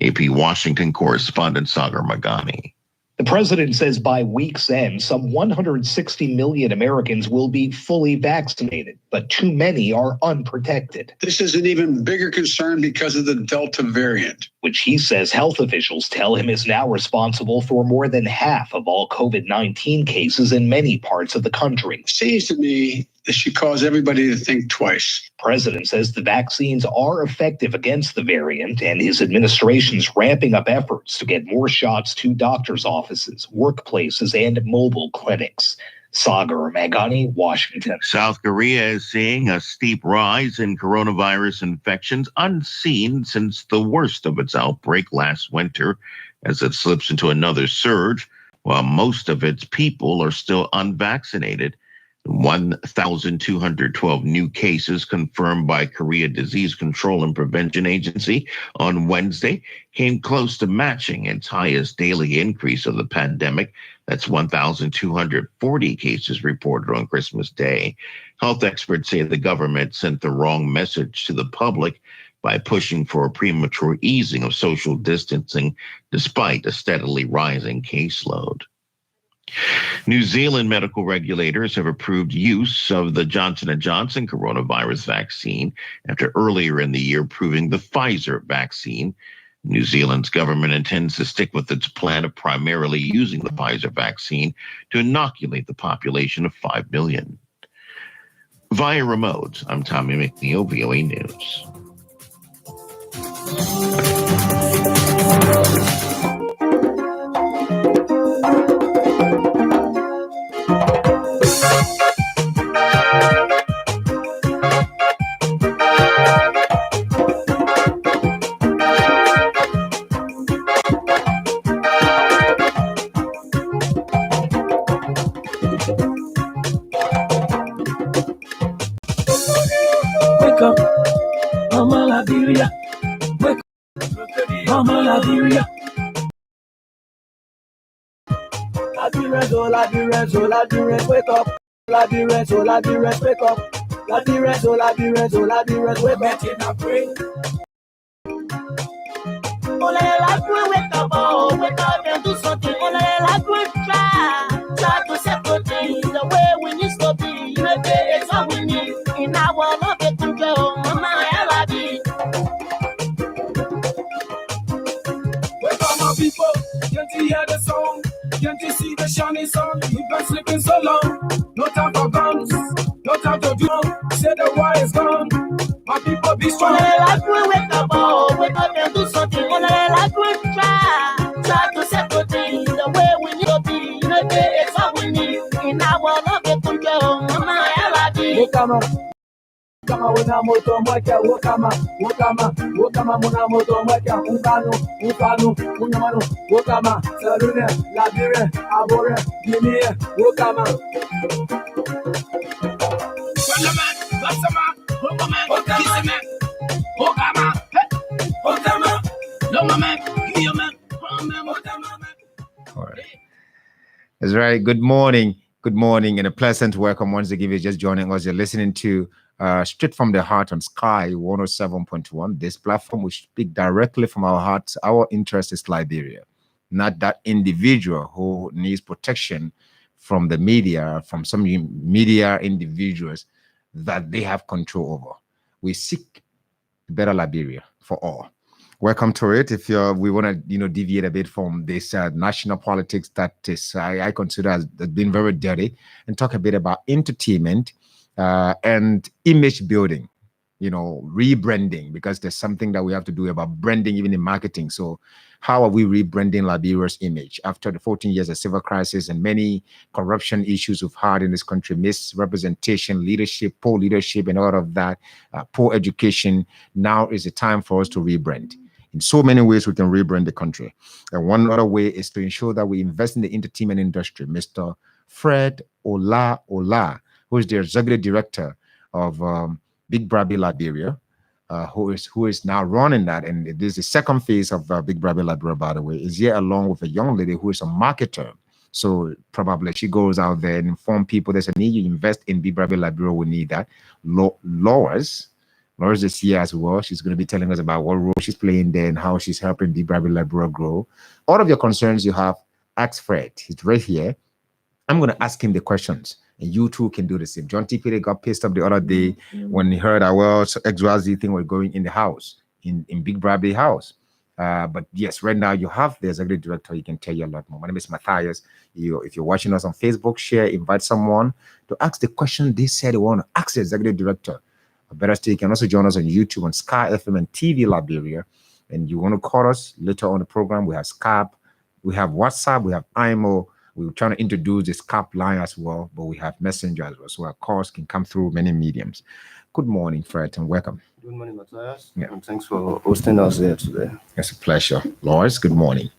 Speaker 11: AP Washington correspondent Sagar Magani.
Speaker 12: The president says by week's end, some 160 million Americans will be fully vaccinated, but too many are unprotected.
Speaker 13: This is an even bigger concern because of the Delta variant,
Speaker 12: which he says health officials tell him is now responsible for more than half of all COVID-19 cases in many parts of the country.
Speaker 13: It seems to me this should cause everybody to think twice.
Speaker 12: The president says the vaccines are effective against the variant, and his administration's ramping up efforts to get more shots to doctors' offices, workplaces, and mobile clinics. Sagar Magani, Washington.
Speaker 11: South Korea is seeing a steep rise in coronavirus infections unseen since the worst of its outbreak last winter, as it slips into another surge, while most of its people are still unvaccinated. 1,212 new cases confirmed by Korea Disease Control and Prevention Agency on Wednesday came close to matching its highest daily increase of the pandemic. That's 1,240 cases reported on Christmas Day. Health experts say the government sent the wrong message to the public by pushing for a premature easing of social distancing despite a steadily rising caseload. New Zealand medical regulators have approved use of the Johnson & Johnson coronavirus vaccine after earlier in the year approving the Pfizer vaccine. New Zealand's government intends to stick with its plan of primarily using the Pfizer vaccine to inoculate the population of 5 million. Via remote, I'm Tommy McNeil, VOA News.
Speaker 2: Wake up, Mama Liberia. Wake up, Mama Liberia. Liberia, oh Liberia, oh Liberia, wake up. Liberia, oh Liberia, wake up. Liberia, oh Liberia, oh Liberia, wake up. In a pray.
Speaker 4: Oh, wake up, oh, wake up and do something. Oh, try to settle things the way we need to be. Maybe it's all we need in our love control. Mama,
Speaker 2: Wake up, my people. Can't you hear the song? Can't you see the shining sun? You've been sleeping so long. No time for guns. No time to do. Say the war is gone. My people be strong.
Speaker 4: Wake up, oh, wake up and do something. Try to settle things the way we need to be. Maybe it's all we need in our love control. Mama,
Speaker 2: Wokama, Wokama, wena moto mwaka, Wokama, Wokama, Wokama, muna moto mwaka, Ufanu, Unyamano, Wokama, Sarune, Labire, Abore, Guinea, Wokama.
Speaker 5: All right. That's right. Good morning. Good morning, and a pleasant welcome once again. If you're just joining us, you're listening to Straight from the Heart on Sky 107.1. This platform will speak directly from our hearts. Our interest is Liberia, not that individual who needs protection from the media, from some media individuals that they have control over. We seek better Liberia for all. Welcome to it. If we want to, deviate a bit from this national politics that is, I consider as being very dirty, and talk a bit about entertainment and image building, rebranding, because there's something that we have to do about branding, even in marketing. So how are we rebranding Liberia's image after the 14 years of civil crisis and many corruption issues we've had in this country, misrepresentation, leadership, poor leadership, and all of that, poor education? Now is the time for us to rebrand. In so many ways, we can rebrand the country. And one other way is to ensure that we invest in the entertainment industry. Mr. Fred Ola, who is the executive director of Big Brother Liberia, who is now running that. And this is the second phase of Big Brother Liberia, by the way, is here along with a young lady who is a marketer. So probably she goes out there and inform people there's a need. You invest in Big Brother Liberia, we need that. Laura's is here as well. She's going to be telling us about what role she's playing there and how she's helping Big Brother Liberia grow. All of your concerns you have, ask Fred. He's right here. I'm going to ask him the questions, and you too can do the same. John T. Peter got pissed off the other day when he heard our XYZ thing was going in the house, in Big Brother house. But yes, right now you have the executive director. He can tell you a lot more. My name is Matthias. If you're watching us on Facebook, share, invite someone to ask the question they said they want to ask the executive director. Better still, you can also join us on YouTube, on Sky FM and TV Liberia. And you want to call us later on the program. We have Skype, we have WhatsApp, we have IMO. We're trying to introduce the Skype line as well, but we have Messenger as well. So our calls can come through many mediums. Good morning, Fred, and welcome.
Speaker 14: Good morning, Matthias.
Speaker 5: Yeah.
Speaker 14: And thanks for hosting us here today.
Speaker 5: It's a pleasure. Lois, good morning.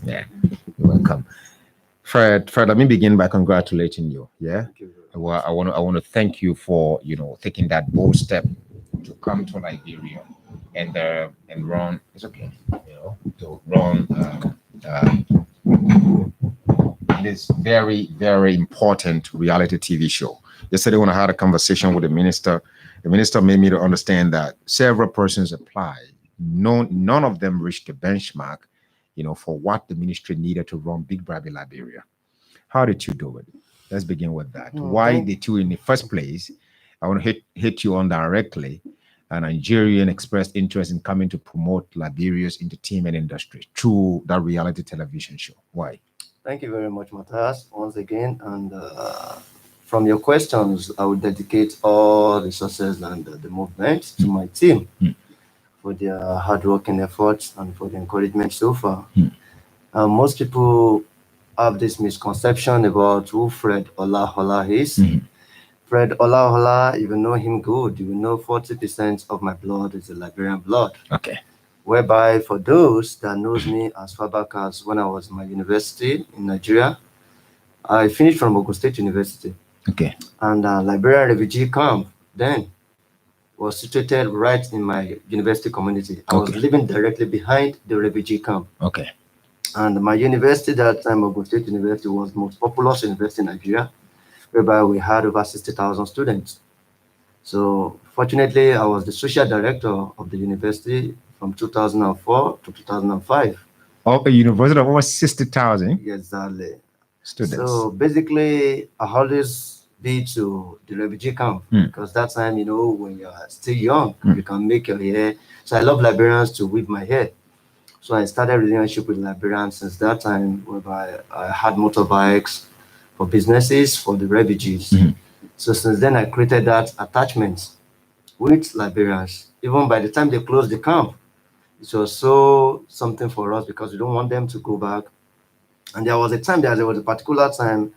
Speaker 5: Yeah, you're welcome. Fred, let me begin by congratulating you. Yeah. Well, I want to thank you for taking that bold step to come to Liberia and run. It's okay, to run this very, very important reality TV show. Yesterday, when I had a conversation with the minister made me to understand that several persons applied. None of them reached the benchmark, for what the ministry needed to run Big Brother Liberia. How did you do it? Let's begin with that. Why did you, in the first place, I want to hit you on directly, a Nigerian expressed interest in coming to promote Liberia's entertainment industry through that reality television show? Why?
Speaker 14: Thank you very much, Matthias, once again. And from your questions, I would dedicate all the success and the movement to my team for their hard work and efforts and for the encouragement so far. Most people have this misconception about who Fred Ola is. Fred Ola, if you know him good, you will know 40% of my blood is the Liberian blood.
Speaker 5: Okay.
Speaker 14: Whereby for those that knows me as far back as when I was in my university in Nigeria, I finished from Ogun State University.
Speaker 5: Okay.
Speaker 14: And Liberian refugee camp then was situated right in my university community. I was living directly behind the refugee camp.
Speaker 5: Okay.
Speaker 14: And my university that time, Ogun State University, was the most populous university in Nigeria, whereby we had over 60,000 students. So fortunately, I was the social director of the university from 2004 to 2005.
Speaker 5: A university of over 60,000?
Speaker 14: Exactly.
Speaker 5: Students.
Speaker 14: So basically, I always be to the refugee camp because that time, when you're still young, you can make your hair. So I love Liberians to weave my hair. So I started a relationship with Liberians since that time, whereby I had motorbikes for businesses, for the refugees. So since then, I created that attachment with Liberians. Even by the time they closed the camp, it was so something for us because we don't want them to go back. And there was a particular time,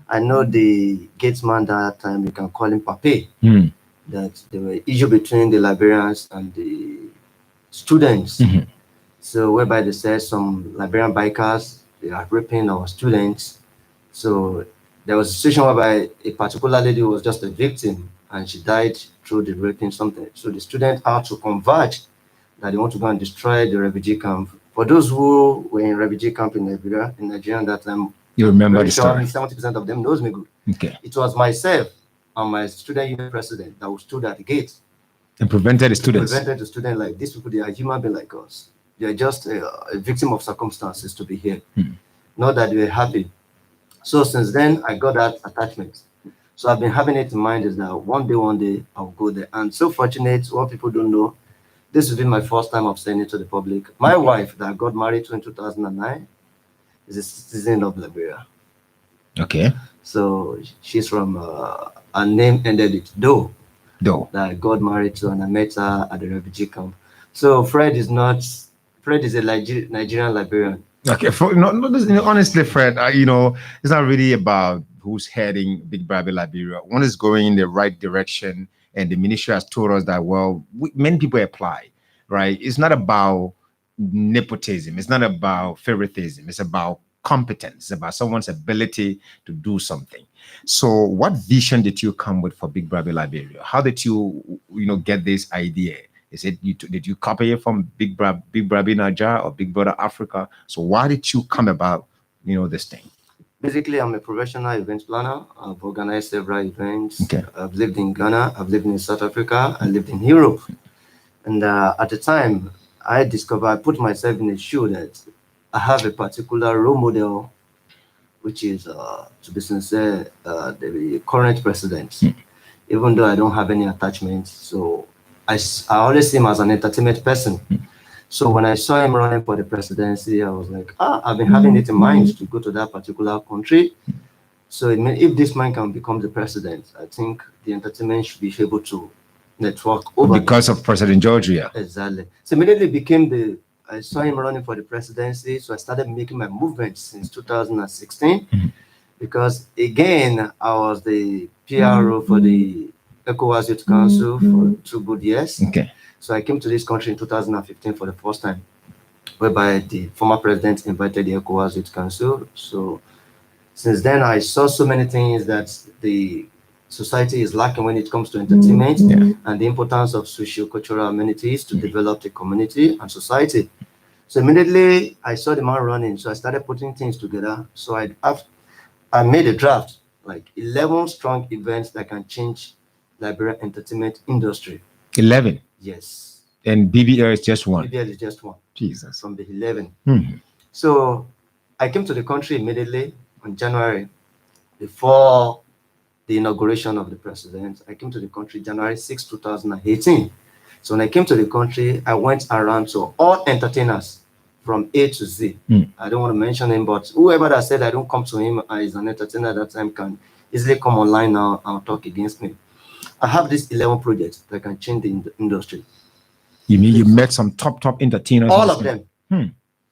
Speaker 14: I know the gatesman that time, you can call him Pape, that there were issue between the Liberians and the students. So whereby they said some Liberian bikers, they are raping our students. So there was a situation whereby a particular lady was just a victim and she died through the raping something. So the students had to converge that they want to go and destroy the refugee camp. For those who were in refugee camp in Nigeria at that time,
Speaker 5: You remember
Speaker 14: Very
Speaker 5: the
Speaker 14: sure
Speaker 5: story?
Speaker 14: 70% of them knows me good.
Speaker 5: Okay.
Speaker 14: It was myself and my student union president that stood at the gate
Speaker 5: And prevented the students.
Speaker 14: prevented the student like these people. They are human beings like us. They are just a victim of circumstances to be here. Not that they were happy. So since then, I got that attachment. So I've been having it in mind is that one day I'll go there. And so fortunate, what people don't know, this will be my first time of saying it to the public. My wife that I got married to in 2009 is a citizen of Liberia.
Speaker 5: Okay.
Speaker 14: So she's from, her name ended with Doe.
Speaker 5: Doe.
Speaker 14: That I got married to, and I met her at the refugee camp. So Fred is a Nigerian Liberian.
Speaker 5: Okay, honestly, Fred, it's not really about who's heading Big Brother Liberia. One is going in the right direction, and the ministry has told us that, many people apply, right? It's not about nepotism. It's not about favoritism. It's about competence. It's about someone's ability to do something. So what vision did you come with for Big Brother Liberia? How did you, get this idea? Is it did you copy it from Big Brother Nigeria or Big Brother Africa? So why did you come about, this thing?
Speaker 14: Basically, I'm a professional event planner. I've organized several events.
Speaker 5: Okay.
Speaker 14: I've lived in Ghana. I've lived in South Africa. I lived in Europe. And at the time, I put myself in a shoe that I have a particular role model, which is, to be sincere, the current president. Even though I don't have any attachment, so I always see him as an entertainment person. So when I saw him running for the presidency, I was like, I've been having it in mind to go to that particular country. So if this man can become the president, I think the entertainment should be able to network over.
Speaker 5: Because of President Georgia.
Speaker 14: Exactly. So immediately I saw him running for the presidency, so I started making my movement since 2016. Because again, I was the PRO for the ECOWAS Youth Council for 2 good years.
Speaker 5: Okay.
Speaker 14: So I came to this country in 2015 for the first time, whereby the former president invited the ECOWAS Youth Council. So since then, I saw so many things that the society is lacking when it comes to entertainment and the importance of socio-cultural amenities to develop the community and society. So immediately I saw the man running, so I started putting things together. So I made a draft, like 11 strong events that can change Liberia entertainment industry.
Speaker 5: 11?
Speaker 14: Yes.
Speaker 5: And BBL is just one?
Speaker 14: BBL is just one.
Speaker 5: Jesus.
Speaker 14: From the 11. So I came to the country immediately in January, before the inauguration of the president. I came to the country January 6, 2018. So when I came to the country, I went around to all entertainers from A to Z. I don't want to mention him, but whoever that said I don't come to him as an entertainer at that time can easily come online now and talk against me. I have these 11 projects that can change the industry.
Speaker 5: You mean you met some top entertainers?
Speaker 14: All of them.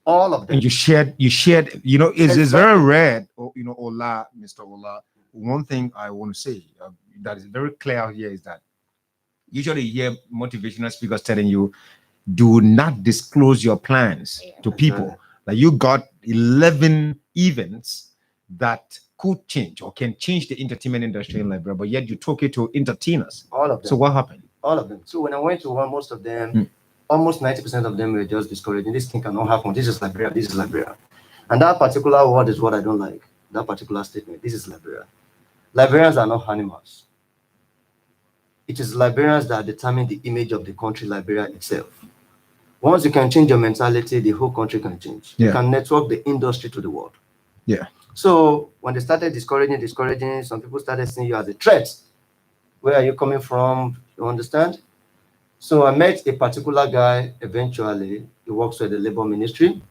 Speaker 14: All of them.
Speaker 5: And you shared, it's very rare, Ola, Mr. Ola. One thing I want to say that is very clear here is that usually you hear motivational speakers telling you, do not disclose your plans to people. Like you got 11 events that could change or can change the entertainment industry in Liberia, but yet you took it to entertainers.
Speaker 14: All of them.
Speaker 5: So what happened?
Speaker 14: All of them. So when I went to one, most of them, almost 90% of them were just discouraging. This thing cannot happen. This is Liberia. This is Liberia. And that particular word is what I don't like. That particular statement. This is Liberia. Liberians are not animals. It is Liberians that determine the image of the country, Liberia itself. Once you can change your mentality, the whole country can change. You can network the industry to the world.
Speaker 5: Yeah.
Speaker 14: So when they started discouraging, some people started seeing you as a threat. Where are you coming from? You understand? So I met a particular guy eventually. He works with the labor ministry.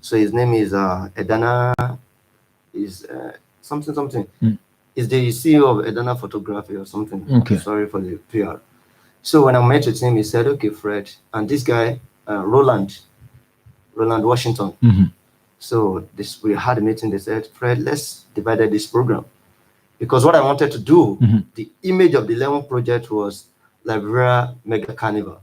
Speaker 14: So his name is Edana, is something. He's the CEO of Edana Photography or something.
Speaker 5: Okay.
Speaker 14: Sorry for the PR. So when I met with him, he said, okay, Fred, and this guy, Roland Washington. So we had a meeting. They said, Fred, let's divide this program. Because what I wanted to do, the image of the Lemon Project was Liberia Mega Carnival.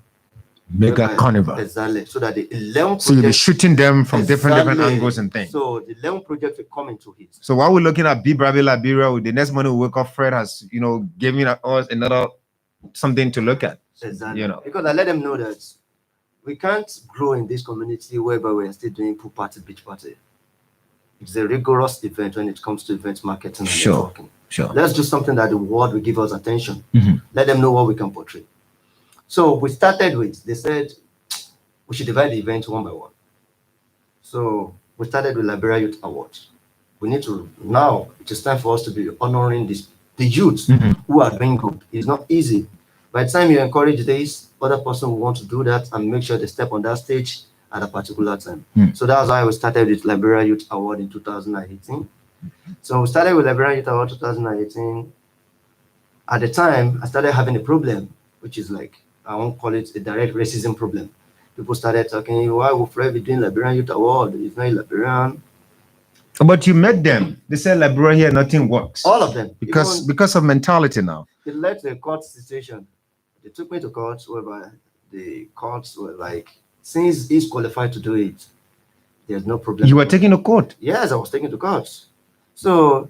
Speaker 5: Mega Carnival.
Speaker 14: Exactly. So that the Lemon Project.
Speaker 5: So you'll be shooting them from different angles and things.
Speaker 14: So the Lemon Project will come into it.
Speaker 5: So while we're looking at Big Brother Liberia, the next morning we wake up, Fred has, given us another something to look at.
Speaker 14: Exactly. Because I let them know that we can't grow in this community whereby we are still doing pool party, beach party. It's a rigorous event when it comes to event marketing and
Speaker 5: Sure.
Speaker 14: networking.
Speaker 5: Sure.
Speaker 14: Let's do something that the world will give us attention.
Speaker 5: Mhm.
Speaker 14: Let them know what we can portray. So we started with, they said we should divide the event one by one. So we started with Liberia Youth Awards. We need to, now it is time for us to be honoring the youth who are doing good. It's not easy. By the time you encourage this, other person will want to do that and make sure they step on that stage at a particular time. So that's why we started with Liberia Youth Award in 2018. So we started with Liberia Youth Award 2018. At the time, I started having a problem, which is like, I won't call it a direct racism problem. People started talking, why would Fred be doing Liberian Youth Award? He's not a Liberian.
Speaker 5: But you met them. They said Liberia here, nothing works.
Speaker 14: All of them.
Speaker 5: Because of mentality now.
Speaker 14: It led to a court situation. They took me to court whereby the courts were like, since he's qualified to do it, there's no problem.
Speaker 5: You were taken to court?
Speaker 14: Yes, I was taken to court. So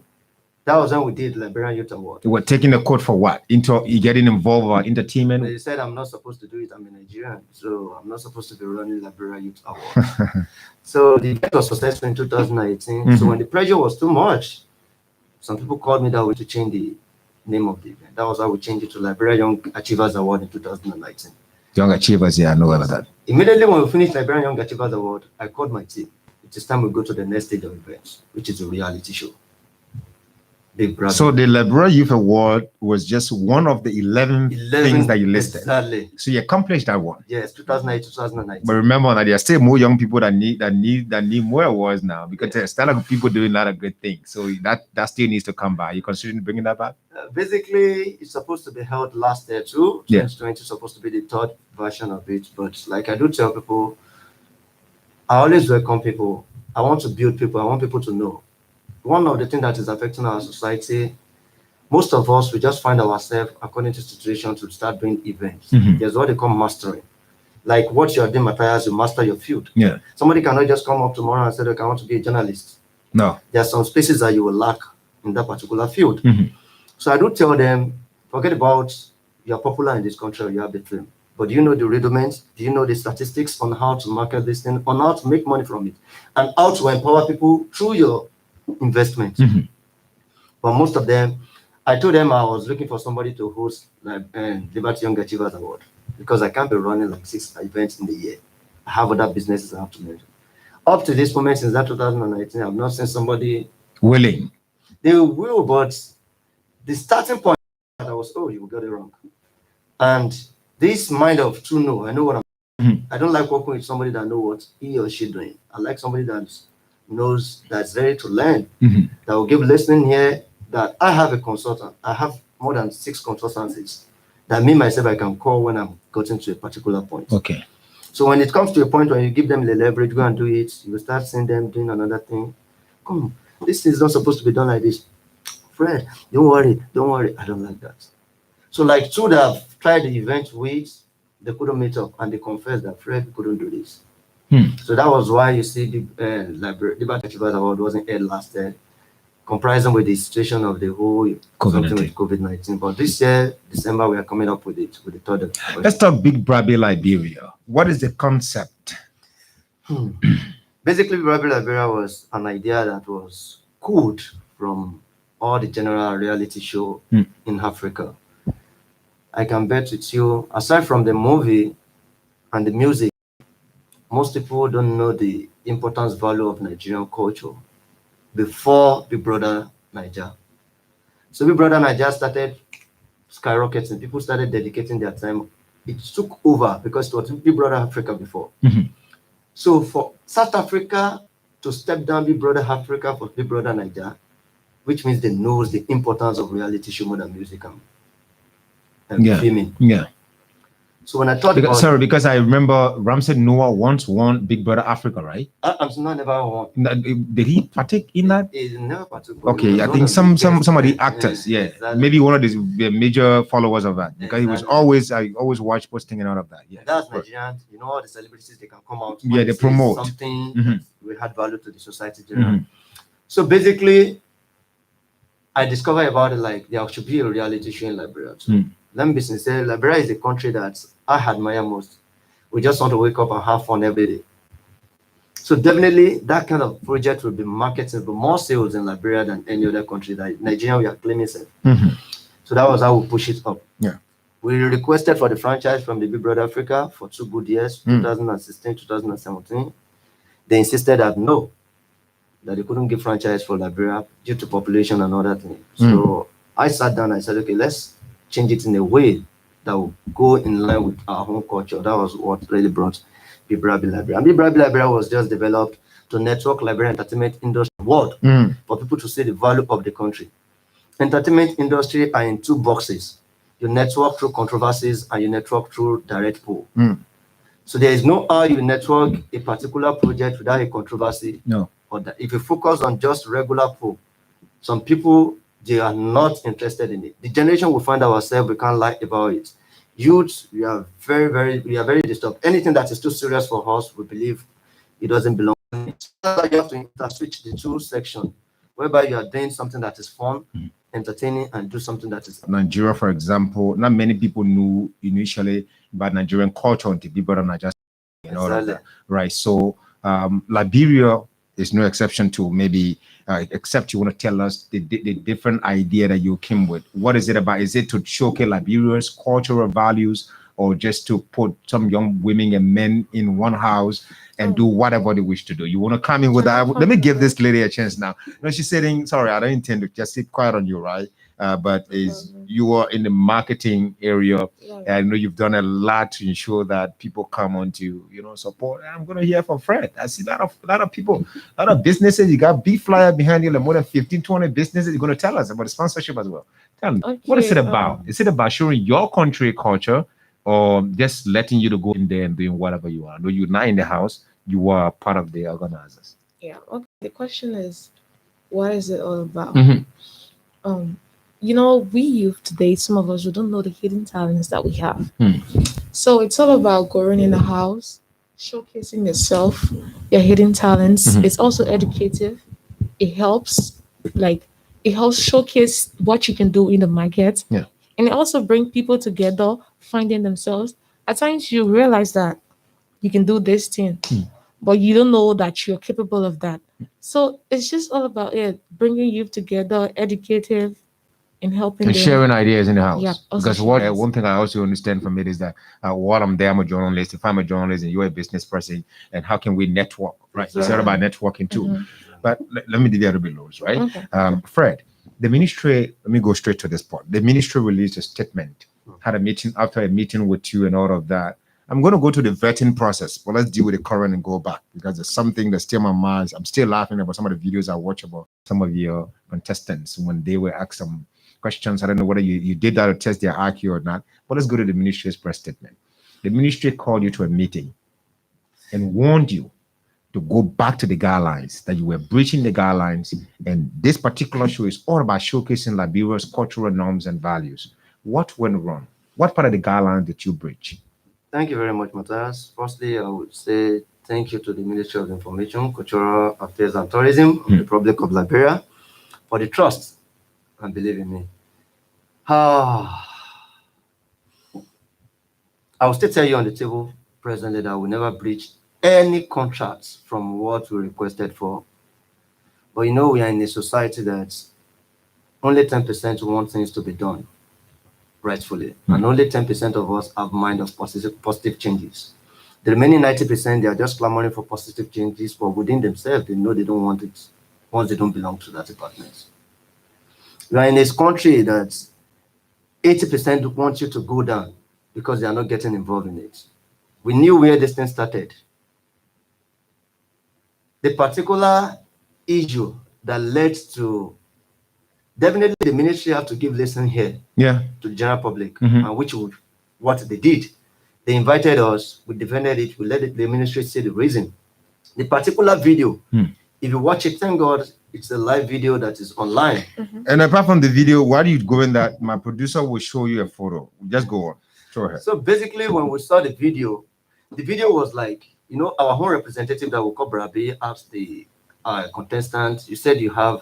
Speaker 14: that was when we did Liberian Youth Award.
Speaker 5: You were taking the court for what? Into you getting involved with entertainment?
Speaker 14: They said I'm not supposed to do it. I'm a Nigerian, so I'm not supposed to be running Liberia Youth Award. So the event was successful in 2018. So when the pressure was too much, some people called me that way to change the name of the event. That was how we changed it to Liberia Young Achievers Award in 2019.
Speaker 5: Young Achievers, yeah, I know about that.
Speaker 14: Immediately when we finished Liberian Young Achievers Award, I called my team. It is time we go to the next stage of events, which is a reality show. Big Brother.
Speaker 5: So the Liberia Youth Award was just one of the 11 things that you listed.
Speaker 14: Exactly.
Speaker 5: So you accomplished that one.
Speaker 14: Yes, 2008, 2019.
Speaker 5: But remember that there are still more young people that need more awards now, because there's still a lot of people doing a lot of good things. So that still needs to come by. You considering bringing that back?
Speaker 14: Basically, it's supposed to be held last year too. 2020 is supposed to be the third version of it. But like I do tell people, I always welcome people. I want to build people. I want people to know. One of the things that is affecting our society, most of us, we just find ourselves, according to situation, to start doing events. There's what they call mastering. Like what you're doing, Matthias, you master your field.
Speaker 5: Yeah.
Speaker 14: Somebody cannot just come up tomorrow and say, okay, I want to be a journalist.
Speaker 5: No.
Speaker 14: There are some spaces that you will lack in that particular field. So I do tell them, forget about you're popular in this country or you have the fame. But do you know the rudiments? Do you know the statistics on how to market this thing, on how to make money from it, and how to empower people through your investment? But most of them, I told them I was looking for somebody to host Liberty Young Achievers Award, because I can't be running like 6 events in the year. I have other businesses I have to manage. Up to this moment, since that 2019, I've not seen somebody
Speaker 5: willing.
Speaker 14: They will, but the starting point, I was, oh, you got it wrong. And this mind of to know, I know what I'm. I don't like working with somebody that knows what he or she doing. I like somebody that knows, that's ready to learn, that will give listening here. That I have a consultant. I have more than 6 consultancies that me myself I can call when I'm getting to a particular point.
Speaker 5: Okay.
Speaker 14: So when it comes to a point where you give them the leverage, go and do it, you will start seeing them doing another thing. Come, this is not supposed to be done like this. Fred, don't worry. I don't like that. So like 2 that have tried the event with, they couldn't meet up and they confessed that Fred couldn't do this. So that was why you see the Liberty Achievers Award wasn't aired last year, comprising with the situation of the whole something with COVID-19. But this year, December, we are coming up with it, with the third.
Speaker 5: Let's talk Big Brother Liberia. What is the concept?
Speaker 14: Basically, Big Brother Liberia was an idea that was cooled from all the general reality show in Africa. I can bet with you, aside from the movie and the music, most people don't know the importance value of Nigerian culture before Big Brother Niger. So Big Brother Niger started skyrocketing. People started dedicating their time. It took over because it was Big Brother Africa before. So for South Africa to step down Big Brother Africa for Big Brother Niger, which means they know the importance of reality show more than music and filming.
Speaker 5: Yeah.
Speaker 14: So when I thought
Speaker 5: because I remember Ramsey Noah once won Big Brother Africa, right?
Speaker 14: I'm not never won.
Speaker 5: Did he partake in that?
Speaker 14: He never partook.
Speaker 5: Okay, I think some of the actors, exactly. Maybe one of the major followers of that, because he was I always watch posting out of that. Yeah,
Speaker 14: that's Nigerian. You know, all the celebrities, they can come out.
Speaker 5: Yeah, they promote
Speaker 14: something that will add value to the society generally. So basically, I discovered about it like there should be a reality show in Liberia too. Let me be sincere, Liberia is a country that I admire most. We just want to wake up and have fun every day. So definitely that kind of project will be marketed for more sales in Liberia than any other country that Nigeria we are claiming. So that was how we push it up.
Speaker 5: Yeah.
Speaker 14: We requested for the franchise from the Big Brother Africa for 2 good years, 2016, 2017. They insisted that no, that they couldn't give franchise for Liberia due to population and other things. So I sat down and I said, okay, let's change it in a way that will go in line with our home culture. That was what really brought Bibrabi Liberia. And Bibrabi Liberia was just developed to network Liberian entertainment industry world for people to see the value of the country. Entertainment industry are in 2 boxes. You network through controversies and you network through direct pull. So there is no how you network a particular project without a controversy.
Speaker 5: No.
Speaker 14: Or that. If you focus on just regular pull, some people, they are not interested in it. The generation we find ourselves, we can't lie about it. Youth, we are very disturbed. Anything that is too serious for us, we believe it doesn't belong. So you have to switch the 2 sections, whereby you are doing something that is fun, entertaining, and do something that is
Speaker 5: Nigeria, for example. Not many people knew initially about Nigerian culture until people are not just all of that, right? So Liberia is no exception to maybe, except you want to tell us the different idea that you came with. What is it about? Is it to showcase Liberia's cultural values, or just to put some young women and men in one house and do whatever they wish to do? You want to come in with that? Let me give this lady a chance now. No, she's sitting, sorry, I don't intend to just sit quiet on you, right? But you are in the marketing area. I know you've done a lot to ensure that people come on to, support. I'm going to hear from Fred. I see a lot of people, a lot of businesses. You got Big Flyer behind you, like more than 15, 20 businesses. You're going to tell us about the sponsorship as well. Tell me, what is it about? Is it about showing your country culture, or just letting you to go in there and doing whatever you want? No, you're not in the house. You are part of the organizers.
Speaker 15: Yeah. Okay. The question is, what is it all about? We youth today, some of us, we don't know the hidden talents that we have. So it's all about going in the house, showcasing yourself, your hidden talents. It's also educative. It helps showcase what you can do in the market.
Speaker 5: Yeah.
Speaker 15: And it also brings people together, finding themselves. At times you realize that you can do this thing, but you don't know that you're capable of that. So it's just all about it, bringing youth together, educative, and helping
Speaker 5: and
Speaker 15: them.
Speaker 5: sharing ideas in the house.
Speaker 15: Yeah,
Speaker 5: Because one thing I also understand from it is that while I'm there, I'm a journalist. If I'm a journalist and you're a business person, and how can we network, right? It's all about networking too. But let me give you a little bit loads, right?
Speaker 15: Okay.
Speaker 5: Fred, the ministry, let me go straight to this point. The ministry released a statement, had a meeting after a meeting with you and all of that. I'm going to go to the vetting process, but let's deal with the current and go back, because there's something that's still in my mind. I'm still laughing about some of the videos I watch about some of your contestants when they were asked some questions. I don't know whether you did that to test their IQ or not, but let's go to the ministry's press statement. The ministry called you to a meeting and warned you to go back to the guidelines, that you were breaching the guidelines, and this particular show is all about showcasing Liberia's cultural norms and values. What went wrong? What part of the guidelines did you breach?
Speaker 14: Thank you very much, Matthias. Firstly, I would say thank you to the Ministry of Information, Cultural Affairs and Tourism of the Republic of Liberia for the trust and believe in me. I will still tell you on the table presently that we never breached any contracts from what we requested for. But we are in a society that only 10% want things to be done rightfully, and only 10% of us have mind of positive changes. The remaining 90%, they are just clamoring for positive changes, but within themselves, they know they don't want it once they don't belong to that department. We are in this country that 80% want you to go down because they are not getting involved in it. We knew where this thing started. The particular issue that led to, definitely the ministry have to give lesson here to the general public, and which would what they did. They invited us, we defended it, we let the ministry say the reason. The particular video, if you watch it, thank God, it's a live video that is online.
Speaker 5: And apart from the video, why do you go in that? My producer will show you a photo. Just go on. Show her.
Speaker 14: So basically, when we saw the video was like, our own representative that will call Brabi asked the contestants, you said you have,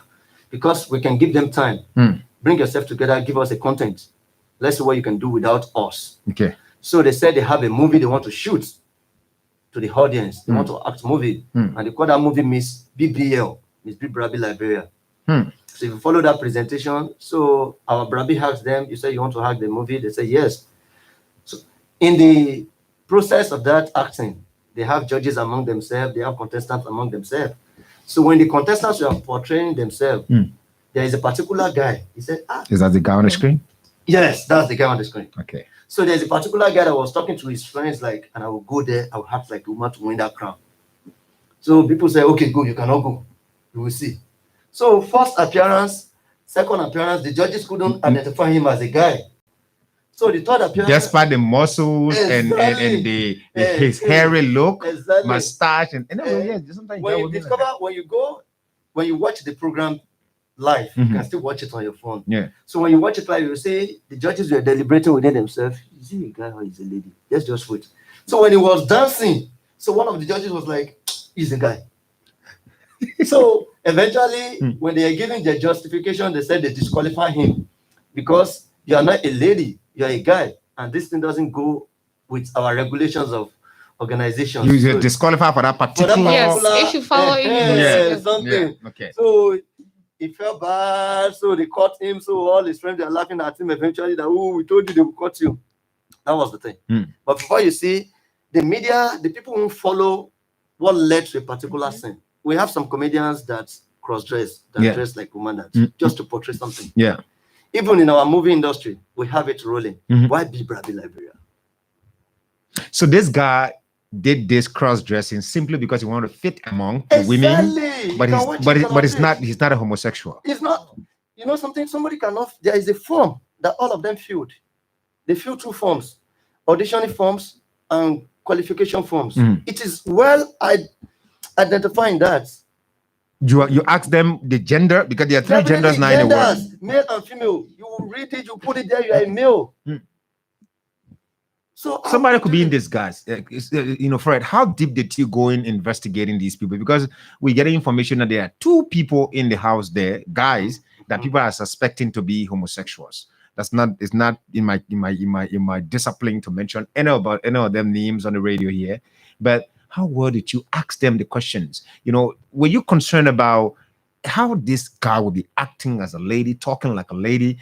Speaker 14: because we can give them time. Bring yourself together, give us a content. Let's see what you can do without us.
Speaker 5: Okay.
Speaker 14: So they said they have a movie they want to shoot. to the audience. They want to act movie, and they call that movie Miss BBL, Miss B Brabi Liberia. So if you follow that presentation, so our Brabi asked them, you say you want to act the movie, they say yes. So in the process of that acting, they have judges among themselves, they have contestants among themselves. So when the contestants are portraying themselves, there is a particular guy. He said,
Speaker 5: Is that the guy on the screen?
Speaker 14: Yes, that's the guy on the screen.
Speaker 5: Okay.
Speaker 14: So there's a particular guy that was talking to his friends, like, and I will go there, I will have like a woman to win that crown. So people say, okay, go, you cannot go. You will see. So first appearance, second appearance, the judges couldn't identify him as a guy. So the third appearance,
Speaker 5: despite the muscles and the his hairy look, mustache, and sometimes
Speaker 14: when you discover when you watch the program live, you can still watch it on your phone.
Speaker 5: Yeah.
Speaker 14: So when you watch it live, you say the judges were deliberating within themselves. Is he a guy or is he a lady? Let's just wait. So when he was dancing, so one of the judges was like, he's a guy. So eventually, when they are giving their justification, they said they disqualify him because you are not a lady, you are a guy, and this thing doesn't go with our regulations of organizations.
Speaker 5: You disqualify for that particular.
Speaker 15: Yes, if you follow
Speaker 14: something.
Speaker 5: Yeah. Okay.
Speaker 14: So he felt bad, so they caught him. So all his friends are laughing at him. Eventually, that we told you they will cut you. That was the thing. But before you see, the media, the people who follow what led to a particular scene. We have some comedians that cross-dress, that dress like women, just to portray something.
Speaker 5: Yeah.
Speaker 14: Even in our movie industry, we have it rolling. Why be Brabi Liberia?
Speaker 5: So this guy did this cross-dressing simply because he wanted to fit among the women, but he's not a homosexual.
Speaker 14: It's not. You know something? Somebody cannot. There is a form that all of them filled. They filled 2 forms: auditioning forms and qualification forms. It is well identifying that.
Speaker 5: You ask them the gender because there are 3 genders now in the world.
Speaker 14: Male and female. You will read it, you put it there, you are a male. So
Speaker 5: somebody could be in this, guys. Fred, how deep did you go in investigating these people? Because we're getting information that there are 2 people in the house there, guys, that people are suspecting to be homosexuals. It's not in my discipline to mention any of them names on the radio here. But how well did you ask them the questions? Were you concerned about how this guy would be acting as a lady, talking like a lady?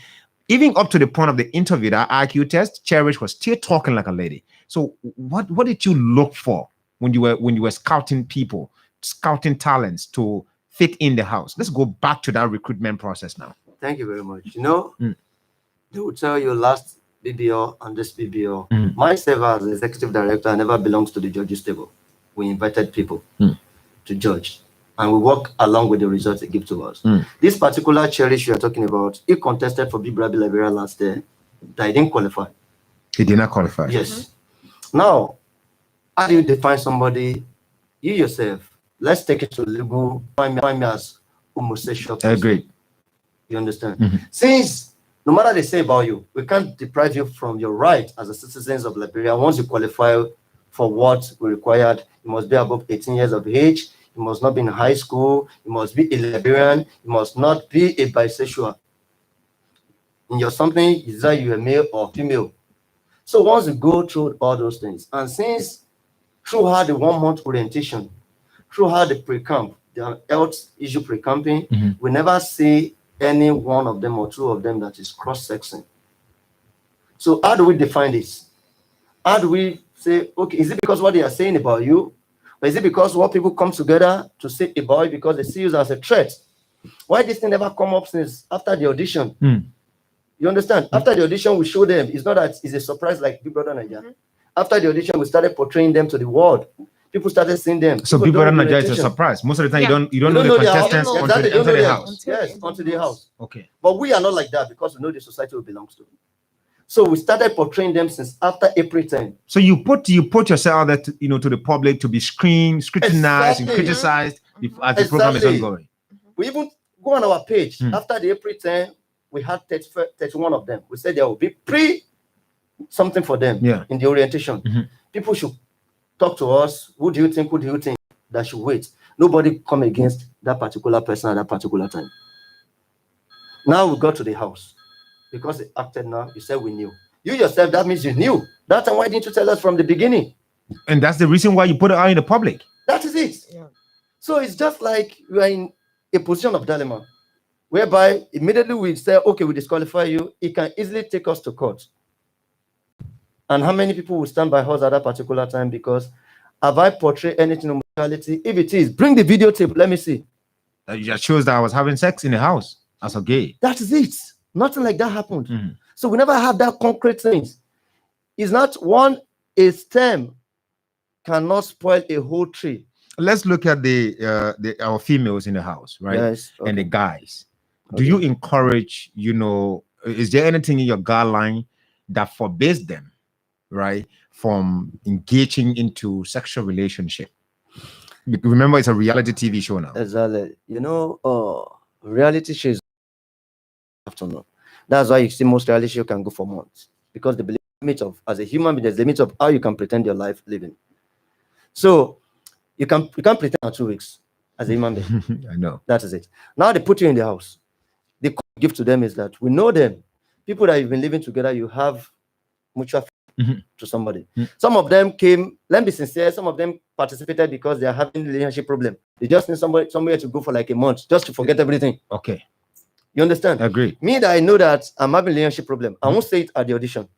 Speaker 5: Even up to the point of the interview, that IQ test, Cherish was still talking like a lady. So what did you look for when you were scouting people, scouting talents to fit in the house? Let's go back to that recruitment process now.
Speaker 14: Thank you very much. They will tell you last BBO and this BBO. Myself as executive director, I never belongs to the judges table. We invited people to judge, and we work along with the results they give to us. This particular Cherish you are talking about, he contested for B Brabi Liberia last year. That he didn't qualify.
Speaker 5: He did not qualify.
Speaker 14: Yes. Now, how do you define somebody? You yourself. Let's take it to legal. Find me as homosexual.
Speaker 5: I agree.
Speaker 14: You understand? Since no matter they say about you, we can't deprive you from your right as a citizens of Liberia. Once you qualify for what we required, you must be above 18 years of age. You must not be in high school. You must be a Liberian. You must not be a bisexual. In your something, is that you are male or female. So once you go through all those things, and since throughout the 1 month orientation, throughout the pre-camp, the health issue pre-camping, we never see any one of them or 2 of them that is cross-sexing. So how do we define this? How do we say, okay, is it because what they are saying about you? Or is it because what people come together to say about you because they see you as a threat? Why this thing never come up since after the audition? You understand? After the audition, we show them. It's not that it's a surprise like Big Brother Nigeria. After the audition, we started portraying them to the world. People started seeing them.
Speaker 5: So Big Brother Nigeria is a surprise. Most of the time, you don't know the contestants until they enter the house.
Speaker 14: Yes, onto the house.
Speaker 5: Okay.
Speaker 14: But we are not like that because we know the society we belongs to. So we started portraying them since after April 10.
Speaker 5: So you put yourself out there to the public to be screened, scrutinized, and criticized as the program is ongoing.
Speaker 14: We even go on our page after the April 10. We had 31 of them. We said there will be something for them in the orientation. People should talk to us. Who do you think that should wait? Nobody come against that particular person at that particular time. Now we got to the house. Because they acted now, you said we knew. You yourself, that means you knew. That time, why didn't you tell us from the beginning?
Speaker 5: And that's the reason why you put it out in the public.
Speaker 14: That is it. Yeah. So it's just like we are in a position of dilemma, whereby immediately we say, okay, we disqualify you. It can easily take us to court. And how many people will stand by us at that particular time? Because have I portrayed anything of morality? If it is, bring the videotape. Let me see.
Speaker 5: That just shows that I was having sex in the house as a gay.
Speaker 14: That is it. Nothing like that happened. So we never have that concrete things. It's not a stem cannot spoil a whole tree.
Speaker 5: Let's look at our females in the house, right?
Speaker 14: Yes.
Speaker 5: And the guys. Do you encourage, is there anything in your guideline that forbids them, right, from engaging into sexual relationship? Remember, it's a reality TV show now.
Speaker 14: Exactly. Reality shows have to know. That's why you see most reality shows can go for months, because the limit of, as a human being, there's the limit of how you can pretend your life living. So you can't pretend for 2 weeks as a human being.
Speaker 5: I know.
Speaker 14: That is it. Now they put you in the house. The gift to them is that we know them. People that you've been living together, you have mutual to somebody. Some of them came, let me be sincere, some of them participated because they are having a relationship problem. They just need somewhere to go for like a month, just to forget everything.
Speaker 5: Okay.
Speaker 14: You understand?
Speaker 5: I agree.
Speaker 14: Me, that I know that I'm having a relationship problem, I won't say it at the audition,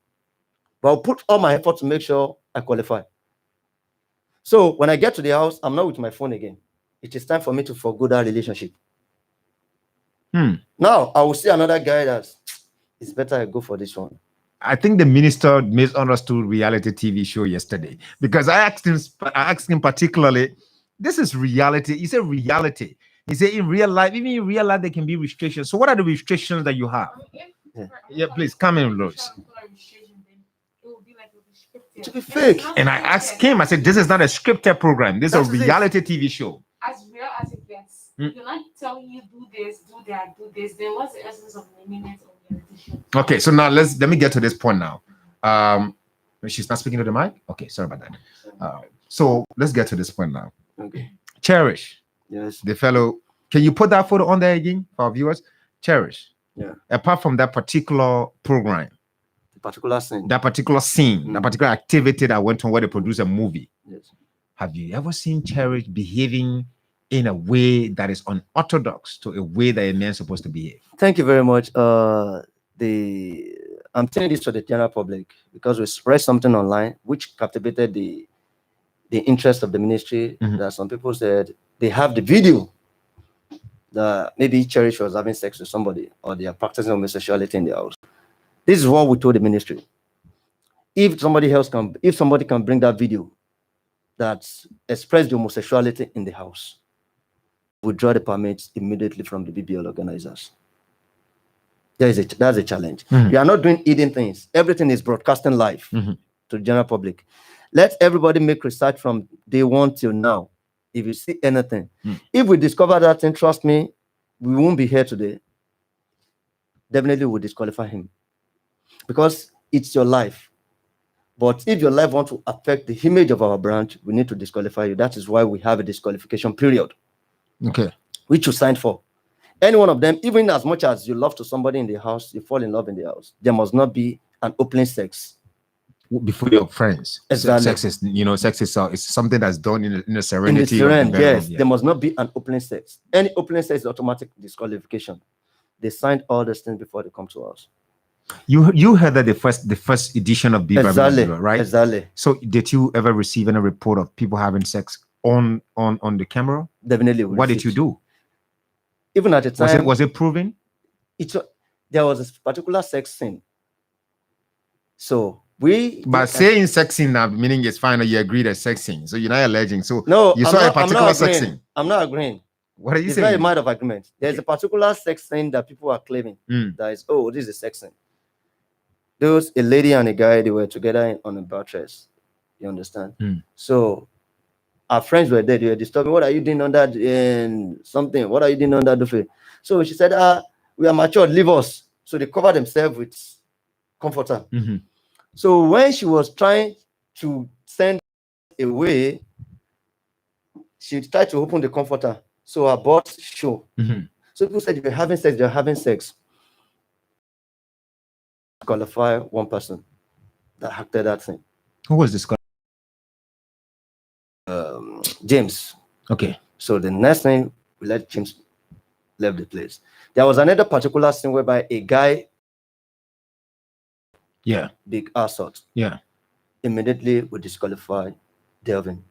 Speaker 14: but I'll put all my effort to make sure I qualify. So when I get to the house, I'm not with my phone again. It is time for me to forgo that relationship. Now I will see another guy that it's better I go for this one.
Speaker 5: I think the minister misunderstood reality TV show yesterday, because I asked him particularly, this is reality. He said reality. He said in real life, even in real life, there can be restrictions. So what are the restrictions that you have? Yeah, please come in, Lois.
Speaker 14: To be fake.
Speaker 5: And I asked him, I said, this is not a scripted program. This is a reality TV show.
Speaker 15: As real as it gets. You're not telling you do this, do that, do this. Then what's the essence of naming it on reality show?
Speaker 5: Okay, so now let me get to this point now. She's not speaking to the mic? Okay, sorry about that. So let's get to this point now.
Speaker 14: Okay.
Speaker 5: Cherish.
Speaker 14: Yes.
Speaker 5: The fellow, can you put that photo on there again for our viewers? Cherish.
Speaker 14: Yeah.
Speaker 5: Apart from that particular program,
Speaker 14: that particular scene,
Speaker 5: that particular activity that went on where they produced a movie.
Speaker 14: Yes.
Speaker 5: Have you ever seen Cherish behaving in a way that is unorthodox to a way that a man is supposed to behave?
Speaker 14: Thank you very much. I'm saying this to the general public because we spread something online which captivated the interest of the ministry. That some people said they have the video that maybe Cherish was having sex with somebody or they are practicing homosexuality in the house. This is what we told the ministry. If somebody can bring that video that expressed the homosexuality in the house, we draw the permits immediately from the BBL organizers. That's a challenge. You are not doing hidden things. Everything is broadcasting live to the general public. Let everybody make research from day one till now. If you see anything, if we discover that thing, trust me, we won't be here today. Definitely we'll disqualify him because it's your life. But if your life wants to affect the image of our branch, we need to disqualify you. That is why we have a disqualification period.
Speaker 5: Okay.
Speaker 14: Which you signed for. Any one of them, even as much as you love to somebody in the house, you fall in love in the house, there must not be an open sex.
Speaker 5: Before your friends.
Speaker 14: Exactly.
Speaker 5: Sex is it's something that's done in a serenity.
Speaker 14: Yes, there must not be an open sex. Any open sex is automatic disqualification. They signed all these things before they come to us.
Speaker 5: You heard that the first edition of Biba,
Speaker 14: exactly,
Speaker 5: right?
Speaker 14: Exactly.
Speaker 5: So did you ever receive any report of people having sex on the camera? What did you do?
Speaker 14: Even at the time,
Speaker 5: was it proven?
Speaker 14: There was a particular sex scene. So
Speaker 5: saying sex scene now, meaning it's fine, or you agree that sex scene. So you're not alleging. So
Speaker 14: no,
Speaker 5: you saw a particular sex scene.
Speaker 14: I'm not agreeing.
Speaker 5: What are you saying?
Speaker 14: It's not a matter of agreement. There's a particular sex scene that people are claiming that is, this is a sex scene. There was a lady and a guy, they were together on a bachelorette. You understand? So our friends were there, they were disturbing. What are you doing on that something? What are you doing on that buffet? So she said, we are matured, leave us. So they covered themselves with comforter. So when she was trying to send away, she tried to open the comforter. So her butt showed. So people said, if you're having sex, you're having sex. Qualify one person that acted that thing.
Speaker 5: Who was this?
Speaker 14: James.
Speaker 5: Okay.
Speaker 14: So the next thing, we let James left the place. There was another particular scene whereby a guy, big assault.
Speaker 5: Yeah.
Speaker 14: Immediately we disqualified Delvin.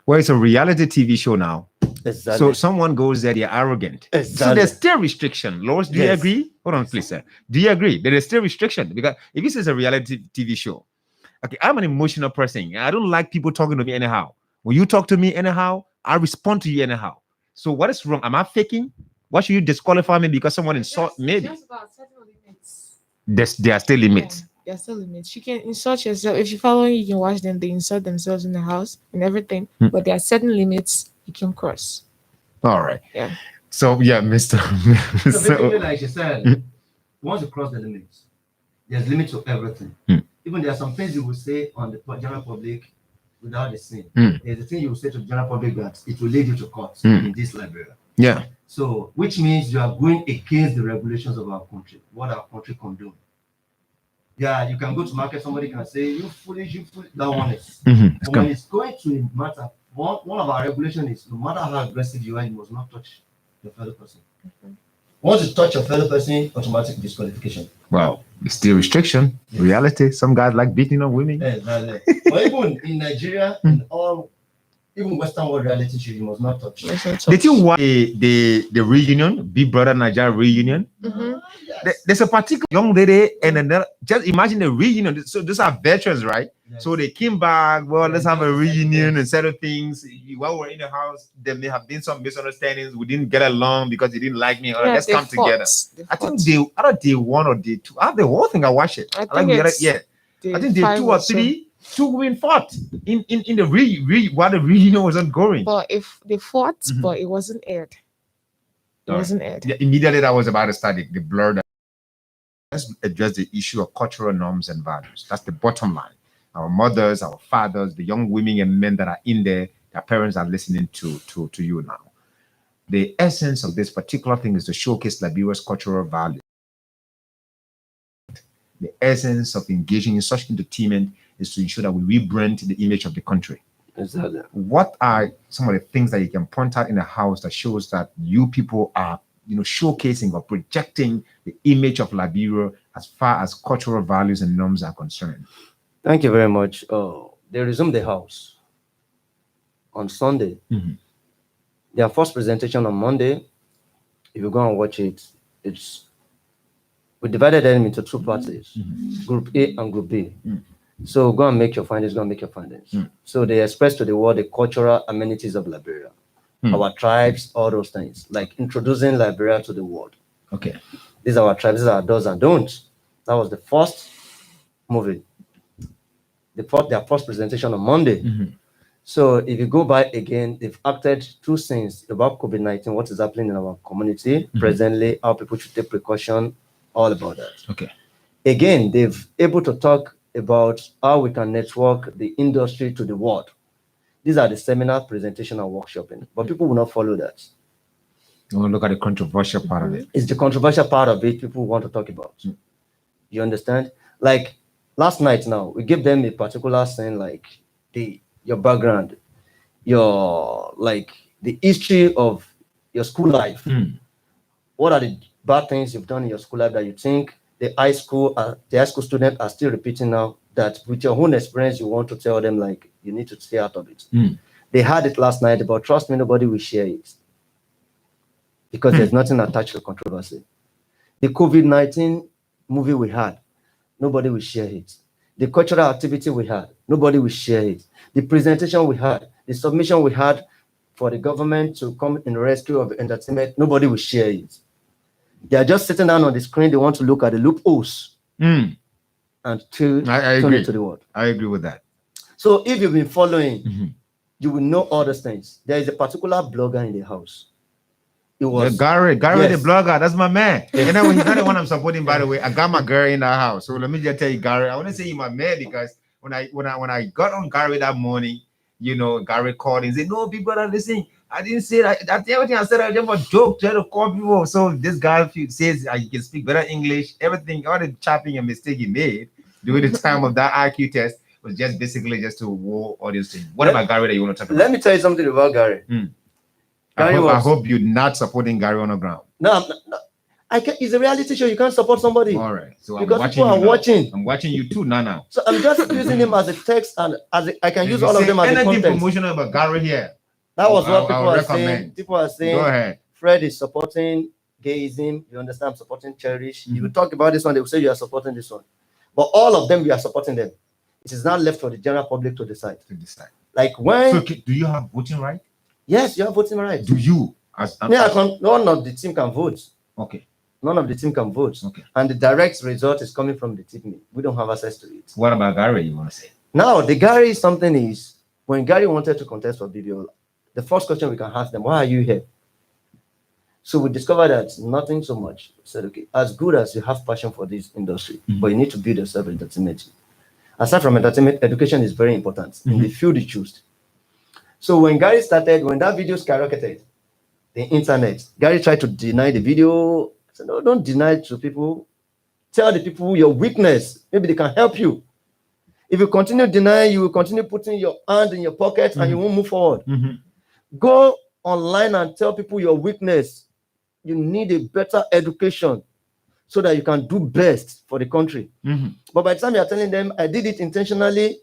Speaker 5: Well, it's a reality TV show now.
Speaker 14: Exactly.
Speaker 5: So someone goes there, they're arrogant.
Speaker 14: Exactly.
Speaker 5: So there's still restriction. Lois, do you
Speaker 14: Yes.
Speaker 5: agree? Hold on, please, sir. Do you agree? There is still restriction because if this is a reality TV show, okay, I'm an emotional person. I don't like people talking to me anyhow. When you talk to me anyhow, I respond to you anyhow. So what is wrong? Am I faking? Why should you disqualify me because someone insult me?
Speaker 15: Just about certain limits.
Speaker 5: There are still limits.
Speaker 15: There are still limits. You can insult yourself. If you follow, you can watch them. They insult themselves in the house and everything. But there are certain limits you can cross.
Speaker 5: All right.
Speaker 15: Yeah.
Speaker 5: So yeah, Mr.
Speaker 14: So basically, like you said, once you cross the limits, there's limits to everything. Even there are some things you will say on the general public without the sin. There's a thing you will say to the general public that it will lead you to court in this library.
Speaker 5: Yeah.
Speaker 14: So, which means you are going against the regulations of our country, what our country condone. Yeah, you can go to market, somebody can say, you foolish, that one is. But when it's going to a matter, one of our regulations is no matter how aggressive you are, you must not touch your fellow person. Once you touch your fellow person, automatic disqualification.
Speaker 5: Wow. It's still restriction. Reality. Some guys like beating on women.
Speaker 14: Exactly. But even in Nigeria, in all, even Western world reality show, you must not touch.
Speaker 5: Did you watch the reunion, Big Brother Nigeria reunion? There's a particular young lady and another. Just imagine the reunion. So these are veterans, right? So they came back. Well, let's have a reunion and settle things. While we're in the house, there may have been some misunderstandings. We didn't get along because they didn't like me. All right, let's come together. I think either day 1 or day 2. I have the whole thing. I watch it. I think I think day 2 or 3. 2 women fought in the while the reunion was ongoing.
Speaker 15: But if they fought, but it wasn't aired. It wasn't aired.
Speaker 5: Yeah, immediately that was about to start the blur. Let's address the issue of cultural norms and values. That's the bottom line. Our mothers, our fathers, the young women and men that are in there, their parents are listening to you now. The essence of this particular thing is to showcase Liberia's cultural values. The essence of engaging in such entertainment is to ensure that we rebrand the image of the country.
Speaker 14: Exactly.
Speaker 5: What are some of the things that you can point out in the house that shows that you people are, showcasing or projecting the image of Liberia as far as cultural values and norms are concerned?
Speaker 14: Thank you very much. They resumed the house on Sunday. Their first presentation on Monday, if you go and watch it, we divided them into 2 parties, Group A and Group B. So go and make your findings, So they expressed to the world the cultural amenities of Liberia, our tribes, all those things, like introducing Liberia to the world.
Speaker 5: Okay.
Speaker 14: These are our tribes, these are our do's and don'ts. That was the first movie. Their first presentation on Monday. So if you go by again, they've acted 2 scenes about COVID-19, what is happening in our community presently, how people should take precaution, all about that.
Speaker 5: Okay.
Speaker 14: Again, they've able to talk about how we can network the industry to the world. These are the seminar, presentation, and workshopping, but people will not follow that.
Speaker 5: You want to look at the controversial part of it.
Speaker 14: It's the controversial part of it people want to talk about. You understand? Like last night now, we give them a particular thing like your background, the history of your school life. What are the bad things you've done in your school life that you think the high school students are still repeating now, that with your own experience you want to tell them like you need to stay out of it? They had it last night, but trust me, nobody will share it because there's nothing attached to controversy. The COVID-19 movie we had, nobody will share it. The cultural activity we had, nobody will share it. The presentation we had, the submission we had for the government to come in rescue of entertainment, nobody will share it. They are just sitting down on the screen. They want to look at the loopholes and turn it to the world.
Speaker 5: I agree with that.
Speaker 14: So if you've been following, you will know all those things. There is a particular blogger in the house. It was
Speaker 5: Gary, the blogger. That's my man. And then he's not the one I'm supporting, by the way. I got my Gary in the house. So let me just tell you, Gary, I want to say he's my man because when I got on Gary that morning, Gary called and said, "No, people are listening. I didn't say that. That's everything I said. I just a joke, trying to call people." So this guy says he can speak better English. Everything, all the chopping and mistake he made during the time of that IQ test. was just basically just to war all these things? What about Gary that you want to talk about?
Speaker 14: Let me tell you something about Gary.
Speaker 5: I hope you're not supporting Gary on the ground.
Speaker 14: No, it's a reality show. You can't support somebody.
Speaker 5: All right. So
Speaker 14: because
Speaker 5: I'm
Speaker 14: people are watching.
Speaker 5: I'm watching you too now.
Speaker 14: So I'm just using him as a text, and I can use all of them as a
Speaker 5: anything
Speaker 14: context.
Speaker 5: promotional about Gary here.
Speaker 14: That was what people are saying. People are saying,
Speaker 5: go ahead.
Speaker 14: Fred is supporting gayism. You understand? I'm supporting Cherish. You will talk about this one, they will say you are supporting this one. But all of them, we are supporting them. It is not left for the general public to decide. Like when...
Speaker 5: So, do you have voting right?
Speaker 14: Yes, you have voting right.
Speaker 5: Do you?
Speaker 14: None of the team can vote.
Speaker 5: Okay.
Speaker 14: None of the team can vote.
Speaker 5: Okay.
Speaker 14: And the direct result is coming from the team. We don't have access to it.
Speaker 5: What about Gary, you want to say?
Speaker 14: Now, the Gary something is, when Gary wanted to contest for BBO, the first question we can ask them, why are you here? So we discovered that nothing so much. We said, okay, as good as you have passion for this industry, but you need to build yourself entertainment. Aside from entertainment, education is very important in the field you choose. So when Gary started, when that video skyrocketed, the internet, Gary tried to deny the video. I said, no, don't deny it to people. Tell the people your weakness. Maybe they can help you. If you continue denying, you will continue putting your hand in your pocket and you won't move forward. Go online and tell people your weakness. You need a better education so that you can do best for the country. But by the time you're telling them, I did it intentionally,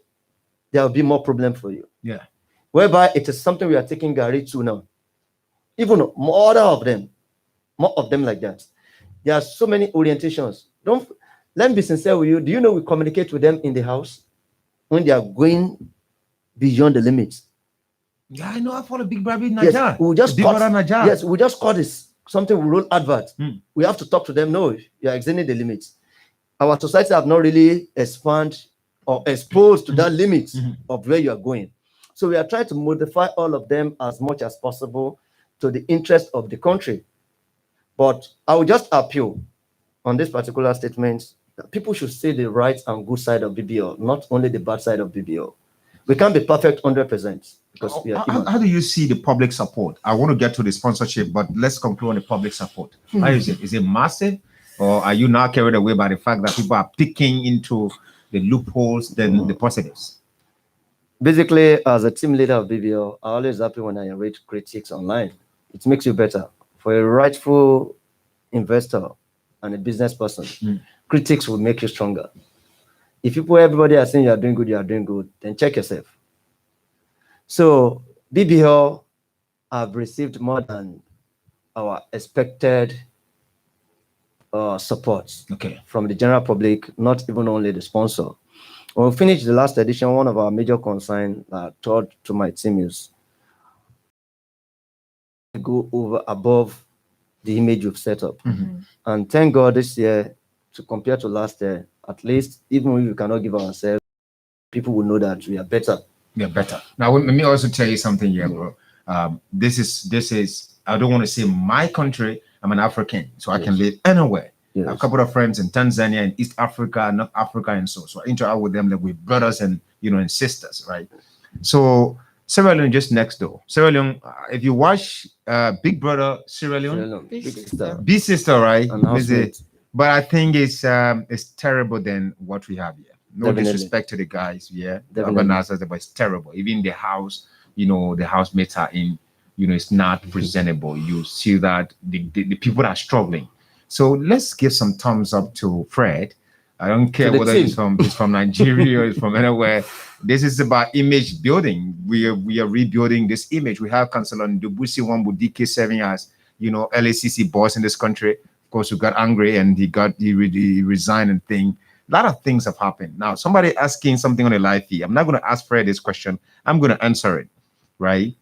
Speaker 14: there will be more problem for you.
Speaker 5: Yeah.
Speaker 14: Whereby it is something we are taking Gary to now. Even more of them like that. There are so many orientations. Let me be sincere with you. Do you know we communicate with them in the house when they are going beyond the limits?
Speaker 5: Yeah, I know. I follow Big Brother Naja.
Speaker 14: Yes, we just
Speaker 5: Big Brother Naja.
Speaker 14: Yes, we just call this something we roll advert. We have to talk to them. No, you are exceeding the limits. Our society have not really expanded or exposed to that limit of where you are going. So we are trying to modify all of them as much as possible to the interest of the country. But I will just appeal on this particular statement that people should see the right and good side of BBO, not only the bad side of BBO. We can't be perfect 100% because we are human.
Speaker 5: How do you see the public support? I want to get to the sponsorship, but let's conclude on the public support. How is it? Is it massive? Or are you now carried away by the fact that people are picking into the loopholes than the positives?
Speaker 14: Basically, as a team leader of BBO, I'm always happy when I read critiques online. It makes you better. For a rightful investor and a business person, critics will make you stronger. If everybody are saying you are doing good, then check yourself. So BBO have received more than our expected support from the general public, not even only the sponsor. When we finished the last edition, one of our major concerns told to my team is go above the image we've set up. And thank God this year, to compare to last year, at least, even if we cannot give ourselves, people will know that we are better.
Speaker 5: We are better. Now, let me also tell you something here, bro. This is, I don't want to say my country. I'm an African, so I can live anywhere. I have a couple of friends in Tanzania and East Africa, North Africa, and so I interact with them like we're brothers and and sisters, right? So Sierra Leone just next door. Sierra Leone, if you watch Big Brother Sierra Leone, Big Sister, right? But I think it's terrible than what we have here. No disrespect to the guys, the organizers, but it's terrible. Even the house, the housemates are in, it's not presentable. You see that the people are struggling. So let's give some thumbs up to Fred. I don't care whether he's from Nigeria or he's from anywhere. This is about image building. We are rebuilding this image. We have Councillor Ndubuisi Wambu DK serving as LACC boss in this country. Of course, who got angry and he resigned and thing. A lot of things have happened. Now, somebody asking something on the live feed. I'm not going to ask Fred this question. I'm going to answer it, right?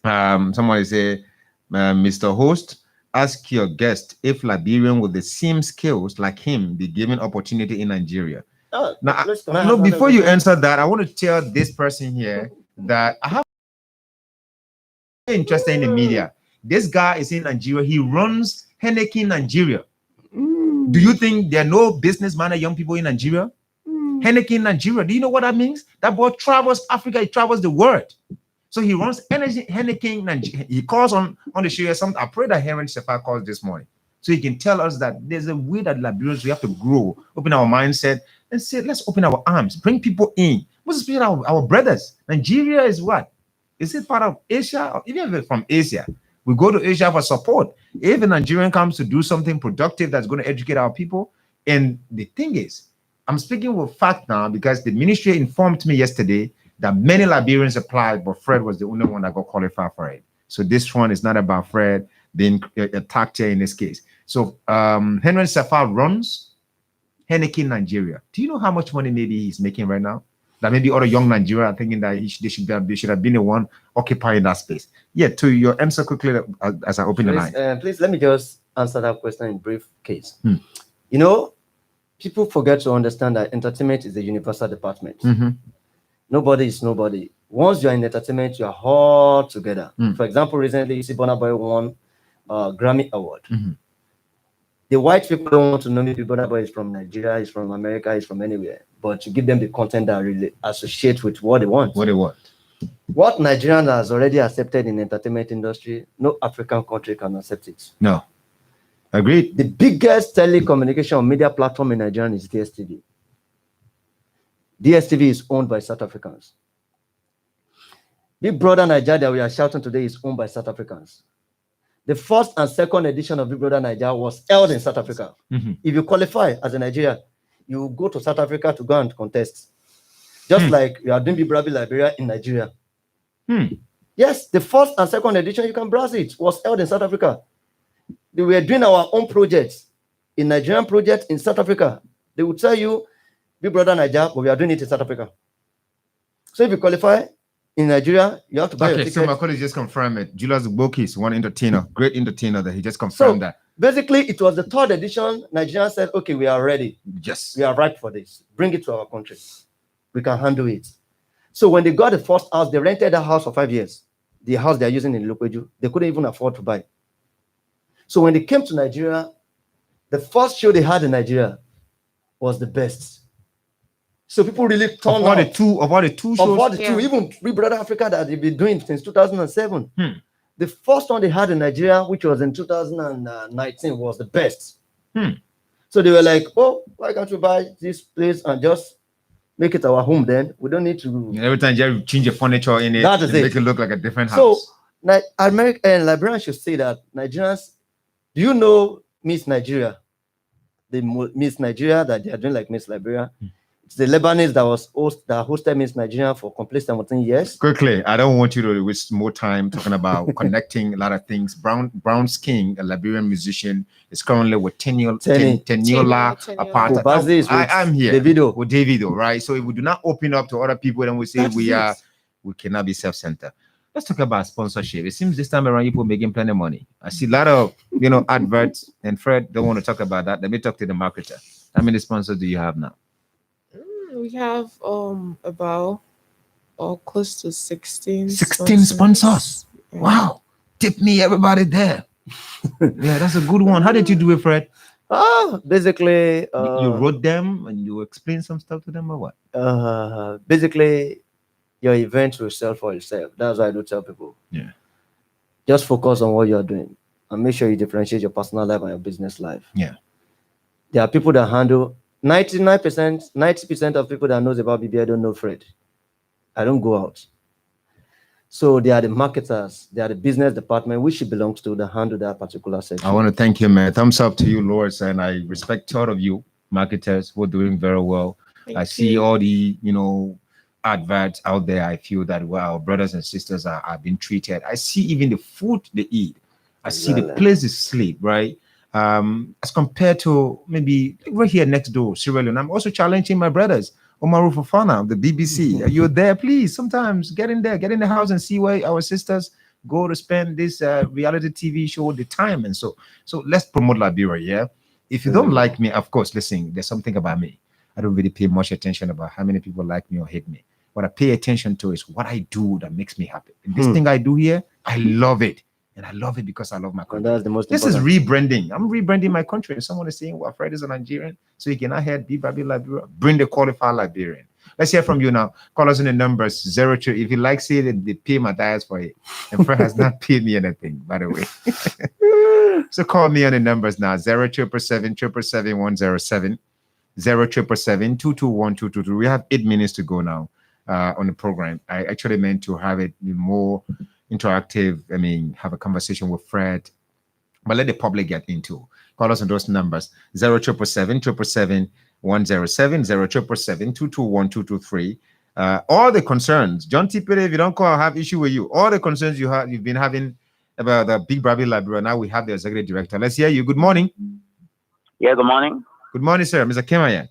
Speaker 5: Somebody say, Mr. Host, ask your guest if Liberian with the same skills like him be given opportunity in Nigeria. Now, before you answer that, I want to tell this person here that I have interest in the media. This guy is in Nigeria. He runs Henneken Nigeria. Do you think there are no businessmen or young people in Nigeria? Henneken Nigeria. Do you know what that means? That boy travels Africa. He travels the world. So he runs Henneken Nigeria. He calls on the show. I pray that Heron Sefa calls this morning. So he can tell us that there's a way that Liberians, we have to grow, open our mindset, and say, let's open our arms, bring people in. Most especially our brothers. Nigeria is what? Is it part of Asia? Or even if it's from Asia, we go to Asia for support. If a Nigerian comes to do something productive that's going to educate our people, and the thing is, I'm speaking with fact now because the ministry informed me yesterday that many Liberians applied, but Fred was the only one that got qualified for it. So this one is not about Fred being attacked here in this case. So Henry Safar runs Henneken Nigeria. Do you know how much money maybe he's making right now? That maybe other young Nigeria are thinking that they should have been the one occupying that space. Yeah, to your answer quickly as I open the line.
Speaker 14: Please let me just answer that question in brief case. You know, people forget to understand that entertainment is a universal department. Nobody is nobody. Once you're in entertainment, you're all together. For example, recently, you see Burna Boy won a Grammy Award. The white people don't want to know maybe Burna Boy is from Nigeria, he's from America, he's from anywhere. But you give them the content that really associates with what they want.
Speaker 5: What they want.
Speaker 14: What Nigerian has already accepted in the entertainment industry, no African country can accept it.
Speaker 5: No. Agreed.
Speaker 14: The biggest telecommunication media platform in Nigeria is DSTV. DSTV is owned by South Africans. Big Brother Nigeria that we are shouting today is owned by South Africans. The first and second edition of Big Brother Nigeria was held in South Africa. If you qualify as a Nigerian, you go to South Africa to go and contest. Just like you are doing Big Brother Liberia in Nigeria. Yes, the first and second edition, you can browse it, was held in South Africa. We were doing our own projects, in Nigerian project in South Africa. They would tell you, Big Brother Nigeria, but we are doing it in South Africa. So if you qualify in Nigeria, you have to buy your ticket.
Speaker 5: So my colleague just confirmed it. Julius Bokis, one entertainer, great entertainer, that he just confirmed that.
Speaker 14: Basically, it was the third edition. Nigeria said, okay, we are ready.
Speaker 5: Yes.
Speaker 14: We are ripe for this. Bring it to our country. We can handle it. So when they got the first house, they rented a house for 5 years. The house they are using in Lopeju, they couldn't even afford to buy. So when they came to Nigeria, the first show they had in Nigeria was the best. So people really turned out.
Speaker 5: Of all the two shows?
Speaker 14: Even Big Brother Africa that they've been doing since 2007. The first one they had in Nigeria, which was in 2019, was the best. So they were like, oh, why can't we buy this place and just make it our home then? We don't need to.
Speaker 5: Every time you change the furniture in it, make it look like a different house.
Speaker 14: So America and Liberians should say that Nigerians, do you know Miss Nigeria? The Miss Nigeria that they are doing like Miss Liberia. It's the Lebanese that hosted Miss Nigeria for complete 17 years.
Speaker 5: Quickly, I don't want you to waste more time talking about connecting a lot of things. Brown Skin, a Liberian musician, is currently with Teniola Apata. I'm here with Davido, right? So if we do not open up to other people, then we say we cannot be self-centered. Let's talk about sponsorship. It seems this time around people making plenty of money. I see a lot of adverts, and Fred don't want to talk about that. Let me talk to the marketer. How many sponsors do you have now?
Speaker 15: We have about close to 16
Speaker 5: sponsors. Yeah. Wow. Tip me, everybody there. Yeah, that's a good one. How did you do it, Fred?
Speaker 14: Basically
Speaker 5: you wrote them and you explained some stuff to them, or what?
Speaker 14: Basically your event will sell for itself. That's why I do tell people.
Speaker 5: Yeah.
Speaker 14: Just focus on what you're doing and make sure you differentiate your personal life and your business life.
Speaker 5: Yeah.
Speaker 14: There are people that handle 90% of people that knows about BBI don't know Fred. I don't go out. So they are the marketers, they are the business department which she belongs to that handle that particular section.
Speaker 5: I want to thank you, man. Thumbs up to you, Lords, and I respect all of you marketers who are doing very well. I see all the adverts out there. I feel that our brothers and sisters are being treated. I see even the food they eat. I see the place they sleep, right? As compared to maybe right here next door, Sierra Leone. I'm also challenging my brothers, Omaru Fofana of the BBC. You're there, please. Sometimes get in there, get in the house and see where our sisters go to spend this reality TV show, the time. And so let's promote Liberia, yeah? If you don't like me, of course, listen, there's something about me. I don't really pay much attention about how many people like me or hate me. What I pay attention to is what I do that makes me happy. And this thing I do here, I love it. And I love it because I love my
Speaker 14: And
Speaker 5: country.
Speaker 14: that's the most
Speaker 5: This is
Speaker 14: important.
Speaker 5: rebranding. I'm rebranding my country. And someone is saying, well, Fred is a Nigerian, so he cannot head BBB Liberia. Bring the qualified Liberian. Let's hear from you now. Call us in the numbers 02. If you like, say that they pay my tires for it. And Fred has not paid me anything, by the way. So call me on the numbers now 077777107, 07777221222. We have 8 minutes to go now on the program. I actually meant to have it more interactive. I mean, have a conversation with Fred, but let the public get into. Call us on those numbers 0777777 107 07777221223. All the concerns, John T. Pere, if you don't call, I have issue with you. All the concerns you've been having about the Big Brother Library. Now we have the executive director. Let's hear you. Good morning.
Speaker 16: Yeah, good morning.
Speaker 5: Good morning, sir. Mr. Kemaya.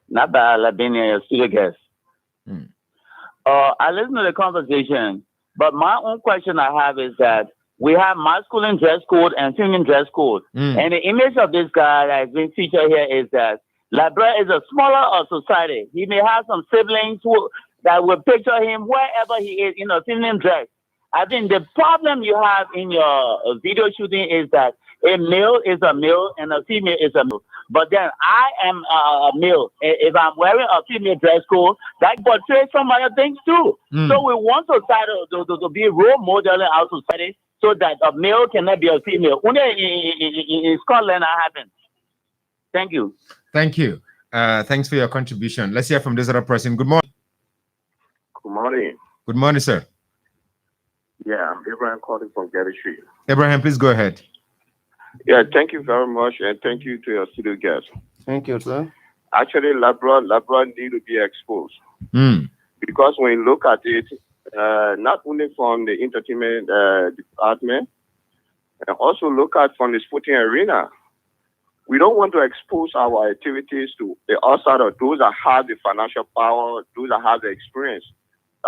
Speaker 16: Not bad. I've been your studio guest. I listened to the conversation, but my own question I have is that we have masculine dress code and feminine dress code. And the image of this guy that has been featured here is that Liberia is a smaller society. He may have some siblings that will picture him wherever he is in a feminine dress. I think the problem you have in your video shooting is that a male is a male and a female is a male. But then I am a male. If I'm wearing a female dress code, that portrays some other things too. So we want society to be role model in our society so that a male cannot be a female. Only in Scotland that happens. Thank you.
Speaker 5: Thank you. Thanks for your contribution. Let's hear from this other person. Good morning.
Speaker 17: Good morning.
Speaker 5: Good morning, sir.
Speaker 17: Yeah, I'm Abraham calling from Getty Street.
Speaker 5: Abraham, please go ahead.
Speaker 17: Yeah, thank you very much, and thank you to your studio guests.
Speaker 14: Thank you, sir.
Speaker 17: Actually, Labra need to be exposed because when you look at it, not only from the entertainment department, and also look at from the sporting arena, we don't want to expose our activities to the outside of those that have the financial power, those that have the experience.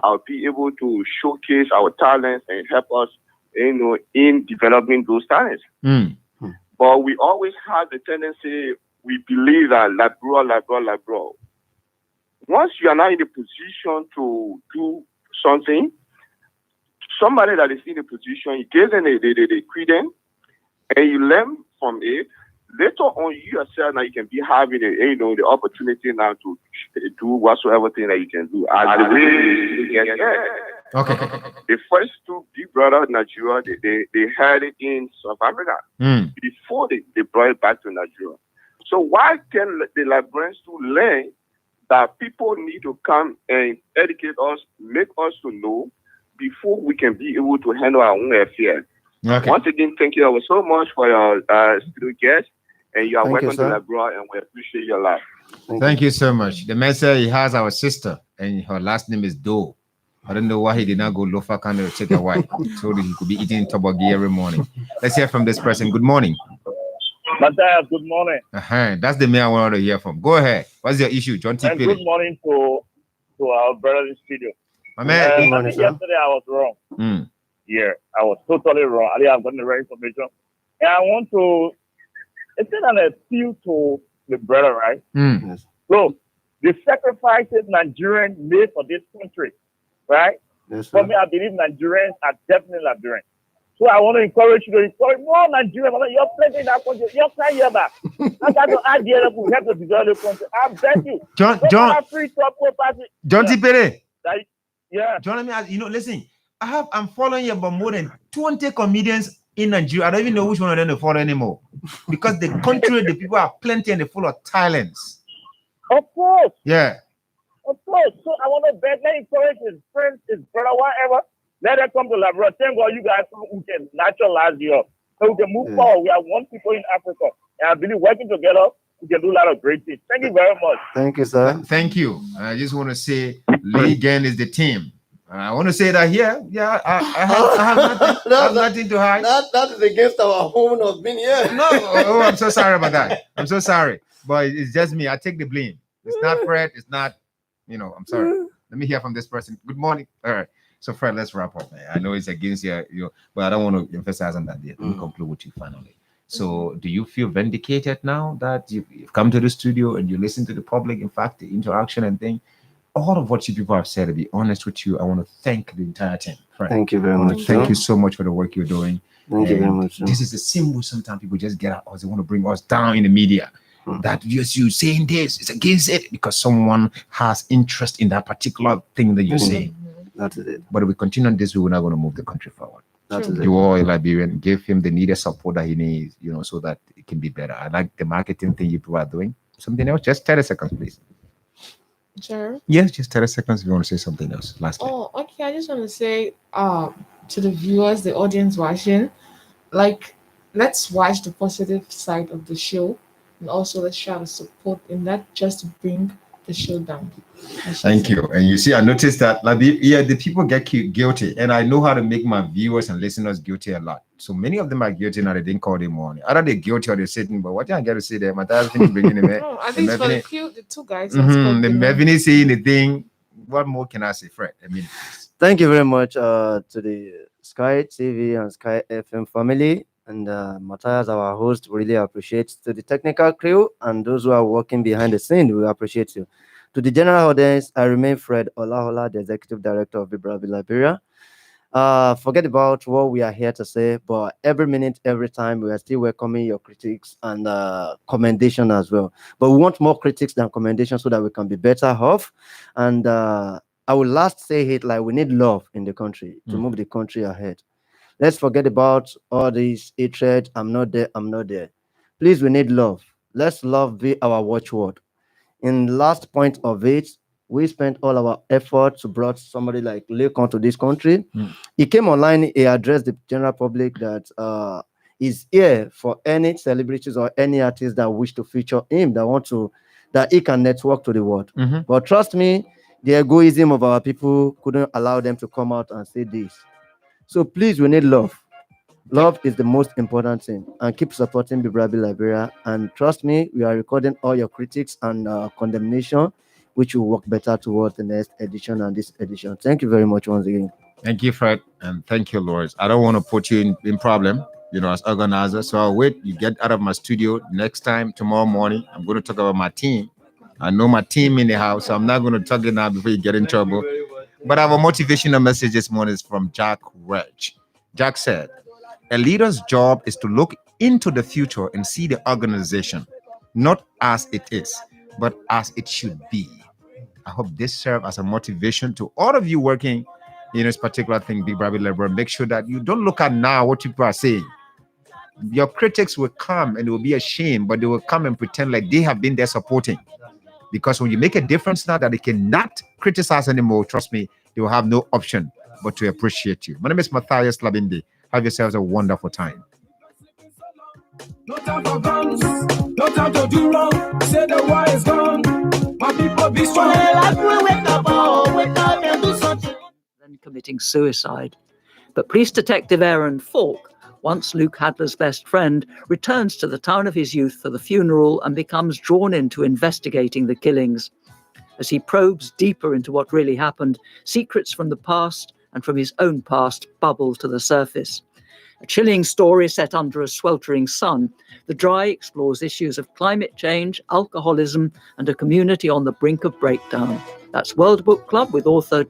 Speaker 17: I'll be able to showcase our talents and help us, in developing those talents. But we always have the tendency, we believe that Labra. Once you are not in a position to do something, somebody that is in a position, you give them the credence, and you learn from it. Later on, you yourself now you can be having the opportunity now to do whatsoever thing that you can do. And the way you get
Speaker 5: Okay.
Speaker 17: The first two Big Brother Nigeria, they had it in South Africa before they brought it back to Nigeria. So why can the Liberians to learn that people need to come and educate us, make us to know before we can be able to handle our own affairs?
Speaker 5: Okay.
Speaker 17: Once again, thank you so much for your studio guest, and you are
Speaker 14: Thank you,
Speaker 17: welcome to
Speaker 14: sir.
Speaker 17: Liberia, and we appreciate your life.
Speaker 5: Thank you so much. The man said he has our sister, and her last name is Doe. I don't know why he did not go Lofa kind of take a wife so that he could be eating toboggi every morning. Let's hear from this person. Good morning.
Speaker 6: Matthias, good morning.
Speaker 5: That's the man I wanted to hear from. Go ahead. What's your issue, John T.
Speaker 6: And
Speaker 5: Piri?
Speaker 6: good morning to our brother in studio.
Speaker 5: My man.
Speaker 6: I think yesterday I was wrong. Yeah, I was totally wrong. I didn't have gotten the right information. And I want to, it's an appeal to the brother, right?
Speaker 14: Yes.
Speaker 6: Look, the sacrifices Nigerians made for this country, right?
Speaker 14: Yes,
Speaker 6: For
Speaker 14: sir.
Speaker 6: me, I believe Nigerians are definitely Liberians. So I want to encourage you to encourage more Nigerians. You're playing in that country. You're playing here back. I got to add the other people help to develop the country. I bet you.
Speaker 5: John T. Pere.
Speaker 6: Yeah.
Speaker 5: John, let me ask, listen, I'm following you about more than 20 comedians in Nigeria. I don't even know which one of them to follow anymore. Because the country, the people are plenty and they're full of talents.
Speaker 6: Of course.
Speaker 5: Yeah.
Speaker 6: Of course. So I want to bet, let encourage his friends, his brother, whatever. Let them come to Liberia. Thank God you guys who can naturalize you. So we can move forward. We are one people in Africa. And I believe working together, we can do a lot of great things. Thank you very much.
Speaker 14: Thank you, sir.
Speaker 5: Thank you. I just want to say Lee Gann is the team. I want to say that here. Yeah, I have nothing, I have nothing to hide.
Speaker 14: That is against our home of being here.
Speaker 5: No, I'm so sorry about that. I'm so sorry. But it's just me. I take the blame. It's not Fred. It's not, I'm sorry. Let me hear from this person. Good morning. All right. So Fred, let's wrap up, man. I know it's against you, but I don't want to emphasize on that yet. Let me conclude with you finally. So do you feel vindicated now that you've come to the studio and you listen to the public, in fact, the interaction and thing? all of what you people have said, to be honest with you, I want to thank the entire team. Right?
Speaker 14: Thank you very much.
Speaker 5: Thank you so much for the work you're doing.
Speaker 14: Thank you very much.
Speaker 5: This is the same way sometimes people just get at us. They want to bring us down in the media. That just you saying this, it's against it because someone has interest in that particular thing that you're saying.
Speaker 14: That is it.
Speaker 5: But if we continue on this way, we're not going to move the country forward.
Speaker 14: That is it.
Speaker 5: You all, Liberian, give him the needed support that he needs, so that it can be better. I like the marketing thing you people are doing. Something else? Just 30 seconds, please.
Speaker 15: Sure.
Speaker 5: Yes, just 30 seconds if you want to say something else. Lastly.
Speaker 15: Oh, okay. I just want to say to the viewers, the audience watching, let's watch the positive side of the show, and also let's try to support in that just to bring the show down.
Speaker 5: Thank you. And you see, I noticed that the people get guilty, and I know how to make my viewers and listeners guilty a lot. So many of them are guilty now. They didn't call them morning. Either they're guilty or they're sitting. But what do I get to say there? My dad's been bringing him in.
Speaker 15: I think it's for the two guys.
Speaker 5: The Mevin is saying the thing. What more can I say, Fred?
Speaker 14: Thank you very much to the Sky TV and Sky FM family. And Matthias, our host, really appreciates. To the technical crew and those who are working behind the scene, we appreciate you. To the general audience, I remain Fred Olahola, the Executive Director of Vibravi Liberia. Forget about what we are here to say, but every minute, every time, we are still welcoming your critics and commendation as well. But we want more critics than commendation so that we can be better off. And I will last say it like we need love in the country to move the country ahead. Let's forget about all these hatred. I'm not there. I'm not there. Please, we need love. Let's love be our watchword. In last point of it, we spent all our effort to bring somebody like Lekon to this country. He came online. He addressed the general public that is here for any celebrities or any artists that wish to feature him, that he can network to the world. But trust me, the egoism of our people couldn't allow them to come out and say this. So please, we need love. Love is the most important thing, and keep supporting Vibravi Liberia. And trust me, we are recording all your critics and condemnation, which will work better towards the next edition and this edition. Thank you very much once again.
Speaker 5: Thank you, Fred, and thank you, Lawrence. I don't want to put you in problem, as organizer. So I'll wait. You get out of my studio next time, tomorrow morning. I'm going to talk about my team. I know my team in the house, so I'm not going to talk it now before you get in trouble. But I have a motivational message this morning from Jack Reg. Jack said, a leader's job is to look into the future and see the organization, not as it is, but as it should be. I hope this serves as a motivation to all of you working in this particular thing, Vibravi Liberia. Make sure that you don't look at now what people are saying. Your critics will come and they will be ashamed, but they will come and pretend like they have been there supporting. Because when you make a difference now that they cannot criticize anymore, trust me, they will have no option but to appreciate you. My name is Matthias Labindi. Have yourselves a wonderful time.
Speaker 2: No time for guns, no time to do wrong. Say the war is gone. My people be strong.
Speaker 4: Wake up and do something.
Speaker 18: Then committing suicide. But police detective Aaron Falk, once Luke Hadler's best friend, returns to the town of his youth for the funeral and becomes drawn into investigating the killings. As he probes deeper into what really happened, secrets from the past and from his own past bubble to the surface. A chilling story set under a sweltering sun, The Dry explores issues of climate change, alcoholism, and a community on the brink of breakdown. That's World Book Club with author